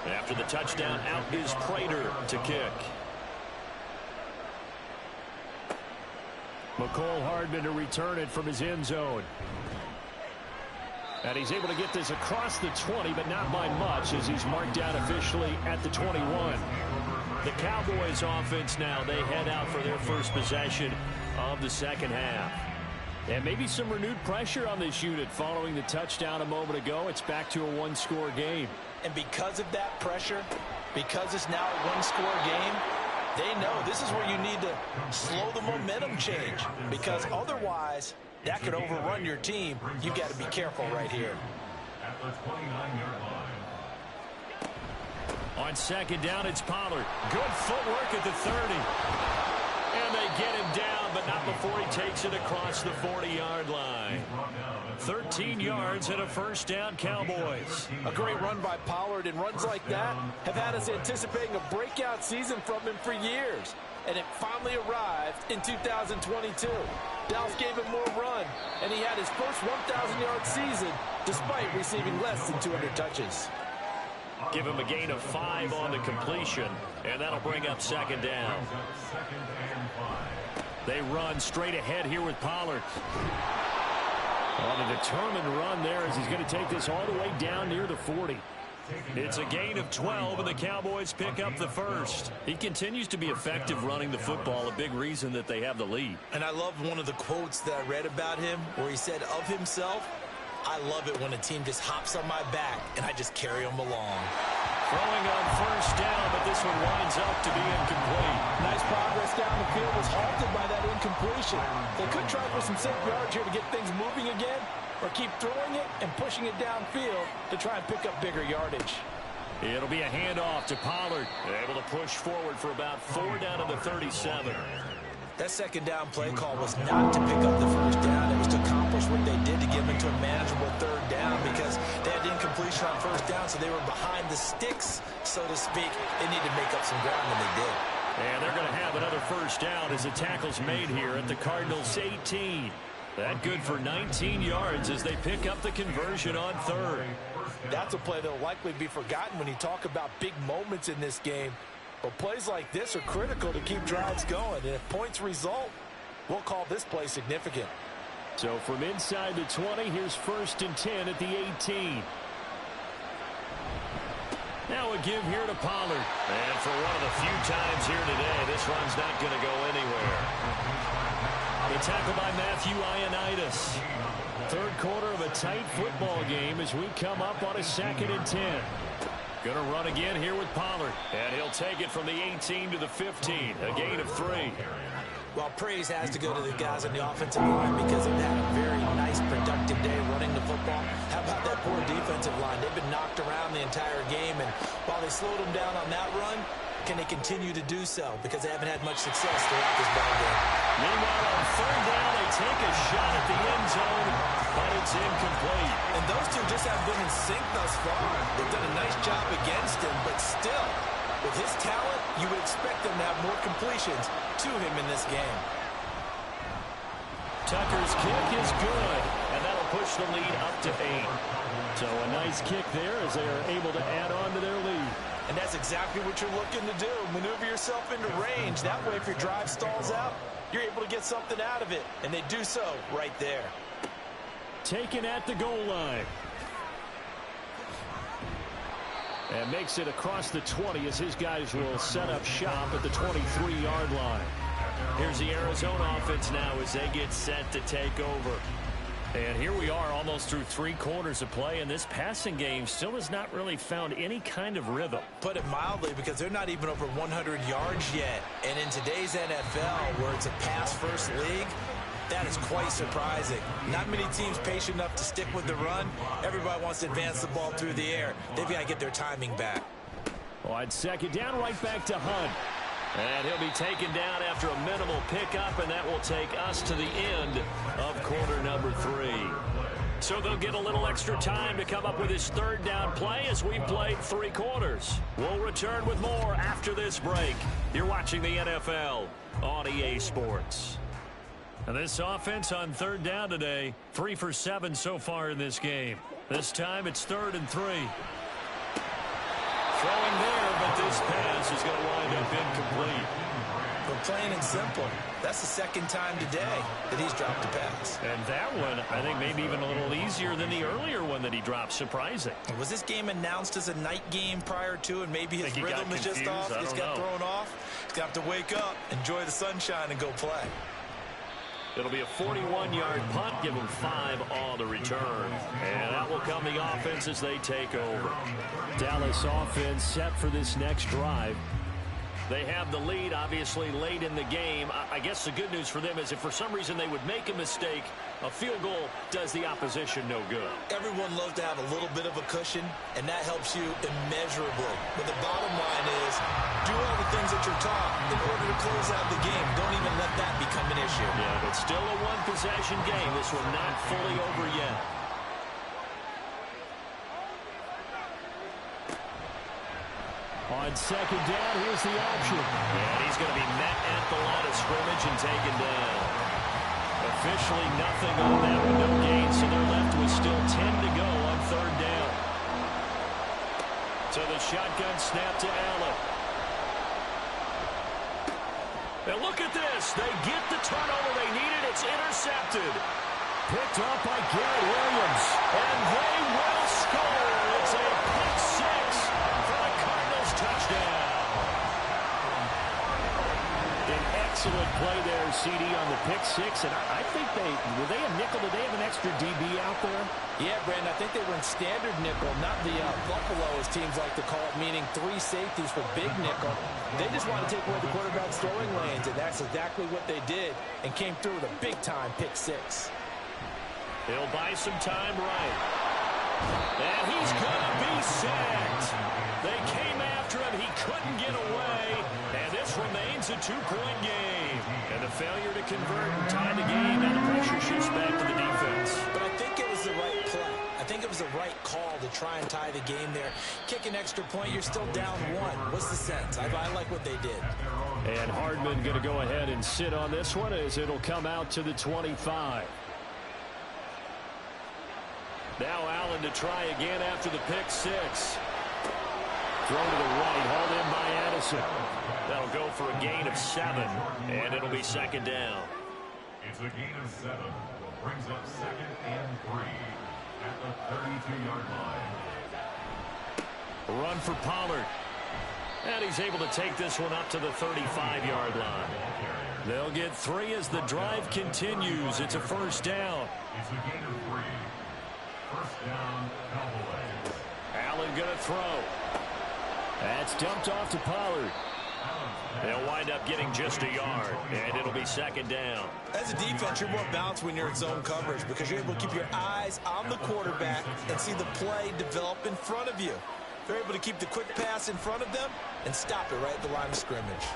After the touchdown, out is Prater to kick. McCole Hardman to return it from his end zone. And he's able to get this across the 20, but not by much as he's marked out officially at the 21. The Cowboys offense now, they head out for their first possession of the 2nd half. And maybe some renewed pressure on this unit following the touchdown a moment ago. It's back to a 1-score game. And because of that pressure, because it's now a 1-score game, they know this is where you need to slow the momentum change, because otherwise that could overrun your team. You've got to be careful right here. At the 29-yard line. On 2nd down, it's Pollard. Good footwork at the 30. And they get him down, but not before he takes it across the 40-yard line. 13 yards and a 1st down, Cowboys. A great run by Pollard, and runs like that have had us anticipating a breakout season from him for years. And it finally arrived in 2022. Dallas gave him more run, and he had his first 1,000-yard season despite receiving less than 200 touches. Give him a gain of 5 on the completion, and that'll bring up second down. They run straight ahead here with Pollard. On a determined run there as he's going to take this all the way down near the 40. It's a gain of 12, and the Cowboys pick up the first. He continues to be effective running the football, a big reason that they have the lead. And I love one of the quotes that I read about him where he said of himself, "I love it when a team just hops on my back and I just carry them along." Throwing on first down, but this one winds up to be incomplete. Nice progress down the field was halted by that incompletion. They could try for some safe yards here to get things moving again, or keep throwing it and pushing it downfield to try and pick up bigger yardage. It'll be a handoff to Pollard. Able to push forward for about 4 down to the 37. That second down play call was not to pick up the first down. It was to accomplish what they did to get them into a manageable third down because they had incompletion on first down, so they were behind the sticks, so to speak. They needed to make up some ground, and they did. And they're going to have another first down as the tackle's made here at the Cardinals' 18. That good for 19 yards as they pick up the conversion on third. That's a play that will likely be forgotten when you talk about big moments in this game. But plays like this are critical to keep drives going. And if points result, we'll call this play significant. So from inside the 20, here's 1st and 10 at the 18. Now a give here to Pollard. And for one of the few times here today, this run's not going to go anywhere. The tackle by Matthew Ioannidis. Third quarter of a tight football game as we come up on a 2nd and 10. Going to run again here with Pollard. And he'll take it from the 18 to the 15. A gain of 3. Well, praise has to go to the guys on the offensive line because they've had a very nice, productive day running the football. How about that poor defensive line? They've been knocked around the entire game, and while they slowed them down on that run, can they continue to do so? Because they haven't had much success throughout this ball game. Meanwhile, on third down, they take a shot at the end zone, but it's incomplete. And those two just haven't been in sync thus far. They've done a nice job against him, but still, with his talent, you would expect them to have more completions to him in this game. Tucker's kick is good, and that'll push the lead up to 8. So a nice kick there as they are able to add on to their lead. And that's exactly what you're looking to do. Maneuver yourself into range. That way, if your drive stalls out, you're able to get something out of it. And they do so right there. Taken at the goal line. And makes it across the 20 as his guys will set up shop at the 23-yard line. Here's the Arizona offense now as they get set to take over. And here we are almost through 3 quarters of play, and this passing game still has not really found any kind of rhythm. Put it mildly, because they're not even over 100 yards yet. And in today's NFL, where it's a pass-first league, that is quite surprising. Not many teams patient enough to stick with the run. Everybody wants to advance the ball through the air. They've got to get their timing back. On 2nd down, right back to Hunt. And he'll be taken down after a minimal pickup, and that will take us to the end of quarter number 3. So they'll get a little extra time to come up with his third down play as we played 3 quarters. We'll return with more after this break. You're watching the NFL on EA Sports. And this offense on third down today, 3 for 7 so far in this game. This time it's 3rd and 3. Throwing there, but this pass is going to wind up incomplete. But plain and simple, that's the 2nd time today that he's dropped a pass. And that one, I think, maybe even a little easier than the earlier one that he dropped. Surprising. Was this game announced as a night game prior to, and maybe his rhythm is just off? He's got thrown off. He's got to wake up, enjoy the sunshine, and go play. It'll be a 41-yard punt, give them 5 on the return. And that will come the offense as they take over. Dallas offense set for this next drive. They have the lead, obviously, late in the game. I guess the good news for them is if for some reason they would make a mistake, a field goal does the opposition no good. Everyone loves to have a little bit of a cushion, and that helps you immeasurably. But the bottom line is, do all the things that you're taught in order to close out the game. Don't even let that become an issue. Yeah, but still a one-possession game. This one not fully over yet. On 2nd down, here's the option. And he's going to be met at the line of scrimmage and taken down. Officially nothing on that with no gain, so they're left with still 10 to go on 3rd down. So the shotgun snap to Allen. And look at this. They get the turnover they needed. It's intercepted. Picked up by Garrett Williams. And they will score. It's a pick six for the Cardinals touchdown. An excellent play there, CD, on the pick six. And I think were they a nickel? Did they have an extra DB out there? Yeah, Brandon, I think they were in standard nickel, not the Buffalo, as teams like to call it, meaning 3 safeties for big nickel. They just want to take away the quarterback's throwing lanes, and that's exactly what they did, and came through with a big-time pick six. He'll buy some time right. And he's going to be sacked. They came after him. He couldn't get away. And this remains a 2-point game. And the failure to convert and tie the game. Now the pressure shifts back to the defense. But I think it was the right play. I think it was the right call to try and tie the game there. Kick an extra point, you're still down 1. What's the sense? I like what they did. And Hardman going to go ahead and sit on this one as it'll come out to the 25. Now Allen to try again after the pick six. Throw to the right, hauled in by Addison. That'll go for a gain of 7, and it'll be second down. It's a gain of 7. Brings up 2nd and 3 at the 32-yard line. Run for Pollard. And he's able to take this one up to the 35-yard line. They'll get 3 as the drive continues. It's a first down. It's a gain of 3. First down, Cowboys. Allen going to throw. That's dumped off to Pollard. They'll wind up getting just a yard, and it'll be second down. As a defense, you're more balanced when you're in zone coverage because you're able to keep your eyes on the quarterback and see the play develop in front of you. They're able to keep the quick pass in front of them and stop it right at the line of scrimmage.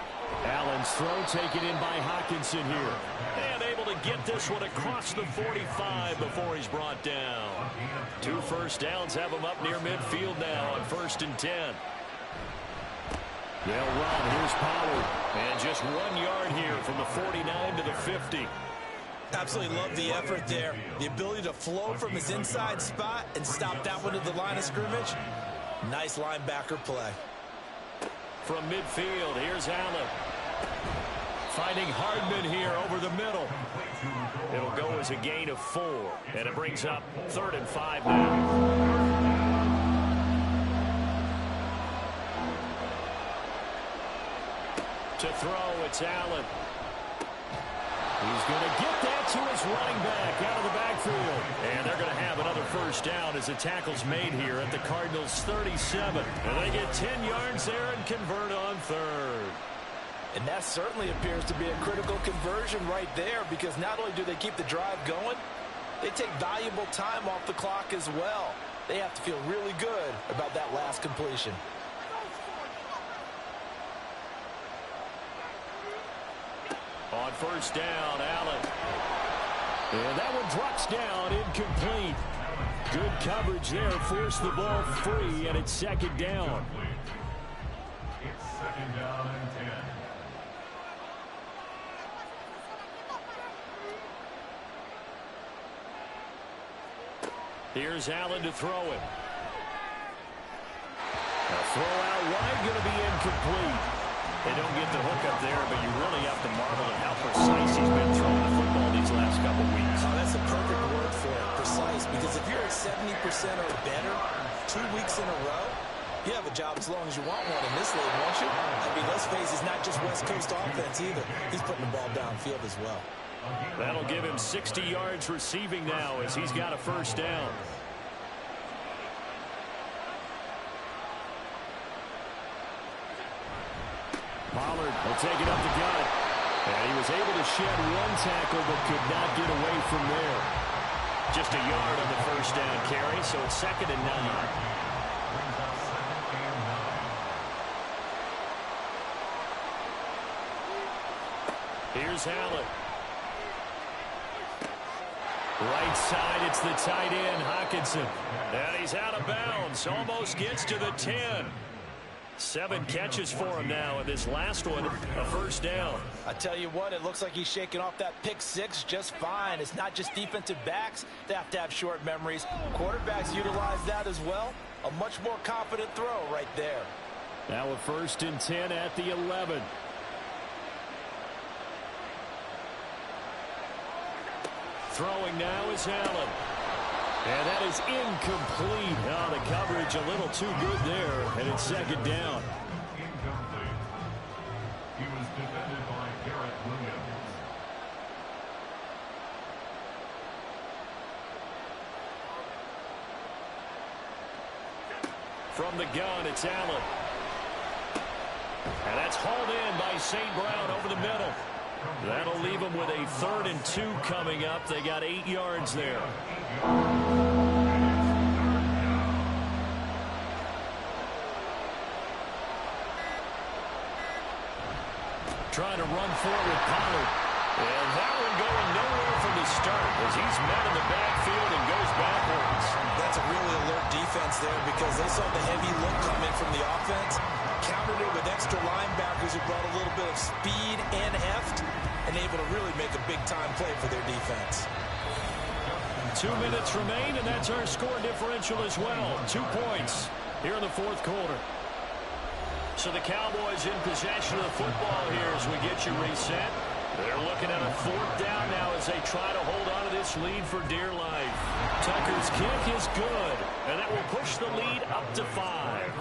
Allen's throw taken in by Hockenson here. And able to get this one across the 45 before he's brought down. 2 first downs have him up near midfield now on 1st and 10. They'll run. Here's Pollard. And just 1 yard here from the 49 to the 50. Absolutely love the effort there. The ability to flow from his inside spot and stop that one at the line of scrimmage. Nice linebacker play. From midfield, here's Allen. Finding Hardman here over the middle. It'll go as a gain of 4. And it brings up 3rd and 5 now. To throw, it's Allen. He's going to get that to his running back out of the backfield. And they're going to have another first down as the tackle's made here at the Cardinals' 37. And they get 10 yards there and convert on 3rd. And that certainly appears to be a critical conversion right there because not only do they keep the drive going, they take valuable time off the clock as well. They have to feel really good about that last completion. On first down, Allen. And that one drops down, incomplete. Good coverage there, forced the ball free, and it's second down. It's second down and 10. Here's Allen to throw it. A throw out wide, going to be incomplete. They don't get the hook up there, but you really have to marvel at how precise he's been throwing the football these last couple weeks. Oh, that's a perfect word for it, precise, because if you're at 70% or better 2 weeks in a row, you have a job as long as you want one in this league, won't you? I mean, let's face it, it's not just West Coast offense either. He's putting the ball downfield as well. That'll give him 60 yards receiving now as he's got a first down. Pollard will take it up the gut. And he was able to shed 1 tackle but could not get away from there. Just a yard on the first down carry, so it's 2nd and 9. Here's Allen. Right side, it's the tight end, Hockenson. And he's out of bounds, almost gets to the 10. 7 catches for him now, and this last one, a first down. I tell you what, it looks like he's shaking off that pick six just fine. It's not just defensive backs that have to have short memories. Quarterbacks utilize that as well. A much more confident throw right there. Now a 1st and 10 at the 11. Throwing now is Allen. And that is incomplete. Oh, the coverage a little too good there, and it's 2nd down. Incomplete. He was defended by Garrett Williams. From the gun, it's Allen. And that's hauled in by St. Brown over the middle. That'll leave them with a 3rd and 2 coming up. They got 8 yards there. Trying to run forward, Pollard. And that one going nowhere from the start as he's met in the backfield and goes backwards. That's a really alert defense there because they saw the heavy look coming from the offense, countered it with extra linebackers who brought a little bit of speed and heft, and able to really make a big-time play for their defense. 2 minutes remain, and that's our score differential as well. 2 points here in the 4th quarter. So the Cowboys in possession of the football here as we get you reset. They're looking at a 4th down now as they try to hold on to this lead for dear life. Tucker's kick is good, and that will push the lead up to 5.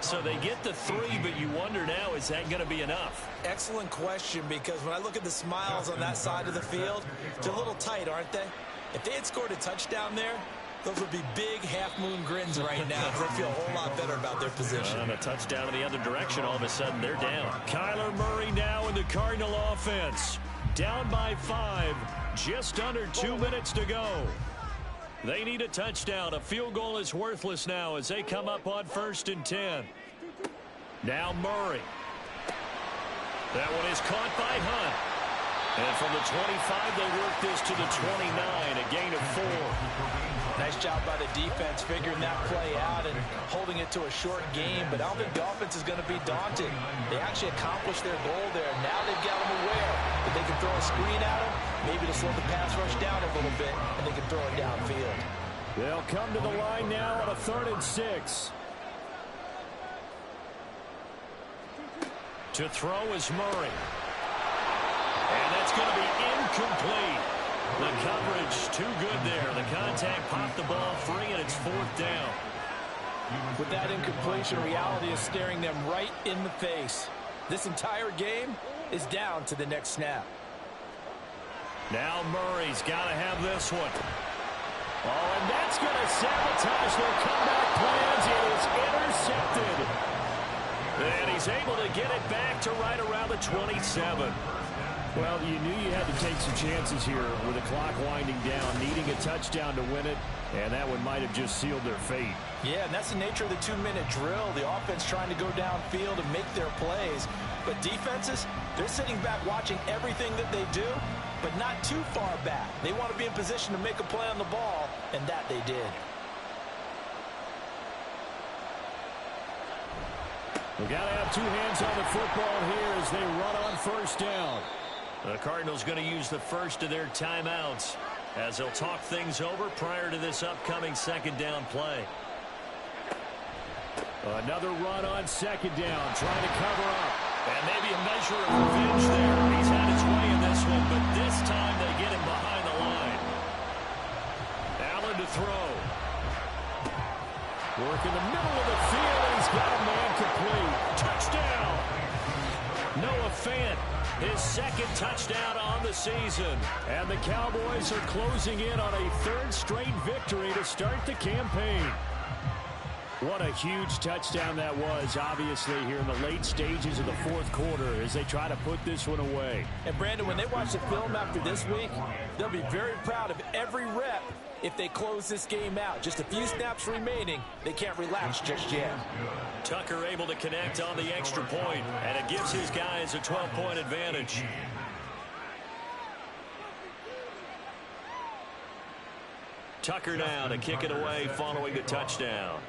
So they get the 3, but you wonder now, is that going to be enough? Excellent question, because when I look at the smiles on that side of the field, they're a little tight, aren't they? If they had scored a touchdown there, those would be big half-moon grins right now because they feel a whole lot better about their position. And a touchdown in the other direction, all of a sudden they're down. Kyler Murray now in the Cardinal offense. Down by 5, just under 2 minutes to go. They need a touchdown. A field goal is worthless now as they come up on 1st and 10. Now Murray. That one is caught by Hunt. And from the 25, they work this to the 29, a gain of 4. Nice job by the defense figuring that play out and holding it to a short game, but I don't think the offense is going to be daunted. They actually accomplished their goal there. Now they've got them aware that they can throw a screen at them, maybe to slow the pass rush down a little bit, and they can throw it downfield. They'll come to the line now on a 3rd and 6. To throw is Murray. And that's going to be incomplete. The coverage too good there. The contact popped the ball free, and it's 4th down. With that incompletion, reality is staring them right in the face. This entire game is down to the next snap. Now Murray's got to have this one. Oh, and that's going to sabotage their comeback plans. It is intercepted. And he's able to get it back to right around the 27. Well, you knew you had to take some chances here with the clock winding down, needing a touchdown to win it, and that one might have just sealed their fate. Yeah, and that's the nature of the 2-minute drill. The offense trying to go downfield and make their plays. But defenses, they're sitting back watching everything that they do, but not too far back. They want to be in position to make a play on the ball, and that they did. We've got to have 2 hands on the football here as they run on 1st down. The Cardinals going to use the first of their timeouts as they'll talk things over prior to this upcoming 2nd down play. Another run on 2nd down, trying to cover up. And maybe a measure of revenge there. He's had his way in this one, but this time they get him behind the line. Allen to throw. Work in the middle of the field, and he's got a man complete. Touchdown! Noah Fant, his 2nd touchdown on the season. And the Cowboys are closing in on a 3rd straight victory to start the campaign. What a huge touchdown that was, obviously, here in the late stages of the 4th quarter as they try to put this one away. And, Brandon, when they watch the film after this week, they'll be very proud of every rep if they close this game out. Just a few snaps remaining. They can't relax just yet. Tucker able to connect on the extra point, and it gives his guys a 12-point advantage. Tucker now to kick it away following the touchdown.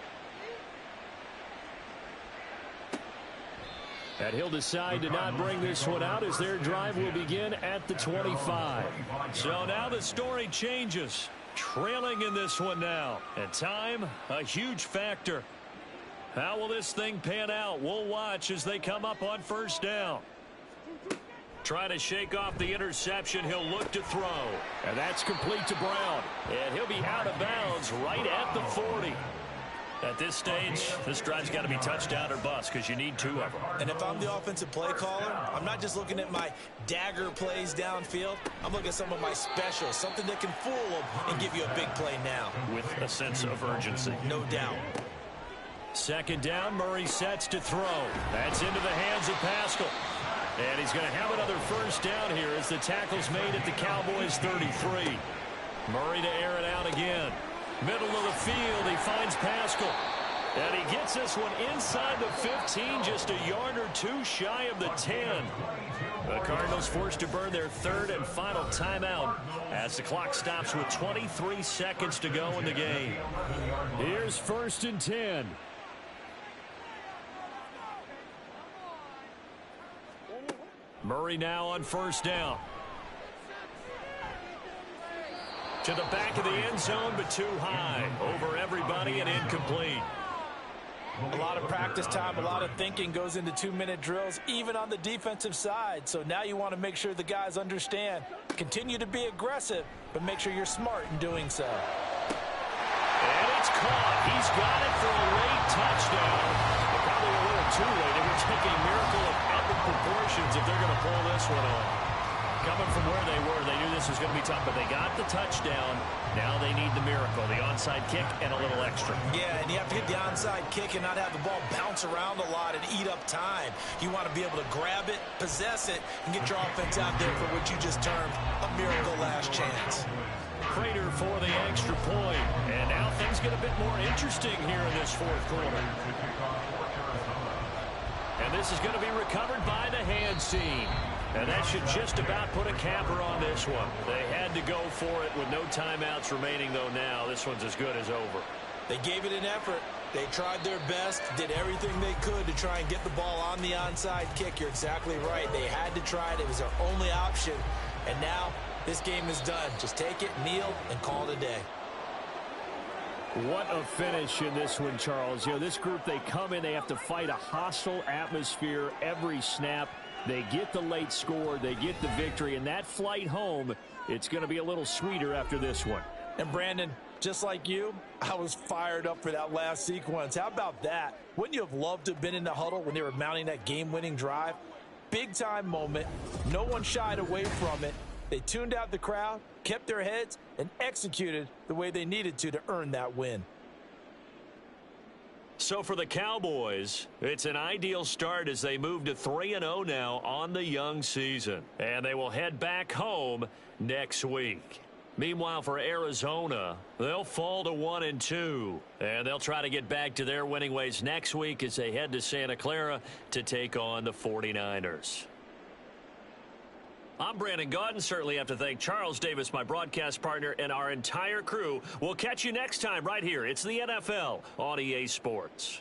And he'll decide to not bring this one out as their drive will begin at the 25. So now the story changes. trailing in this one now. And time, a huge factor. How will this thing pan out? We'll watch as they come up on first down. Trying to shake off the interception. He'll look to throw. And that's complete to Brown. And he'll be out of bounds right at the 40. At this stage, this drive's got to be touchdown or bust because you need 2 of them. And if I'm the offensive play caller, I'm not just looking at my dagger plays downfield. I'm looking at some of my specials, something that can fool them and give you a big play now. With a sense of urgency. No doubt. Second down, Murray sets to throw. That's into the hands of Pascal. And he's going to have another first down here as the tackle's made at the Cowboys 33. Murray to air it out again. Middle of the field, he finds Pascal. And he gets this one inside the 15, just a yard or 2 shy of the 10. The Cardinals forced to burn their 3rd and final timeout as the clock stops with 23 seconds to go in the game. Here's 1st and 10. Murray now on first down. To the back of the end zone, but too high. Over everybody and incomplete. A lot of practice time, a lot of thinking goes into 2-minute drills, even on the defensive side. So now you want to make sure the guys understand. Continue to be aggressive, but make sure you're smart in doing so. And it's caught. He's got it for a late touchdown. But probably a little too late. It would take a miracle of epic proportions if they're going to pull this one off. Coming from where they were, they knew this was going to be tough, but they got the touchdown. Now they need the miracle, the onside kick and a little extra. Yeah, and you have to get the onside kick and not have the ball bounce around a lot and eat up time. You want to be able to grab it, possess it, and get your offense out there for what you just termed a miracle last chance. Prater for the extra point. And now things get a bit more interesting here in this 4th quarter. And this is going to be recovered by the hands team. And that should just about put a capper on this one. They had to go for it with no timeouts remaining, though now. This one's as good as over. They gave it an effort. They tried their best, did everything they could to try and get the ball on the onside kick. You're exactly right. They had to try it. It was their only option. And now this game is done. Just take it, kneel, and call it a day. What a finish in this one, Charles. You know, this group, they come in, they have to fight a hostile atmosphere every snap. They get the late score, they get the victory, and that flight home, it's going to be a little sweeter after this one. And Brandon, just like you, I was fired up for that last sequence. How about that? Wouldn't you have loved to have been in the huddle when they were mounting that game-winning drive? Big-time moment. No one shied away from it. They tuned out the crowd, kept their heads, and executed the way they needed to earn that win. So for the Cowboys, it's an ideal start as they move to 3-0 now on the young season. And they will head back home next week. Meanwhile, for Arizona, they'll fall to 1-2. And they'll try to get back to their winning ways next week as they head to Santa Clara to take on the 49ers. I'm Brandon Gaudin. Certainly have to thank Charles Davis, my broadcast partner, and our entire crew. We'll catch you next time right here. It's the NFL on EA Sports.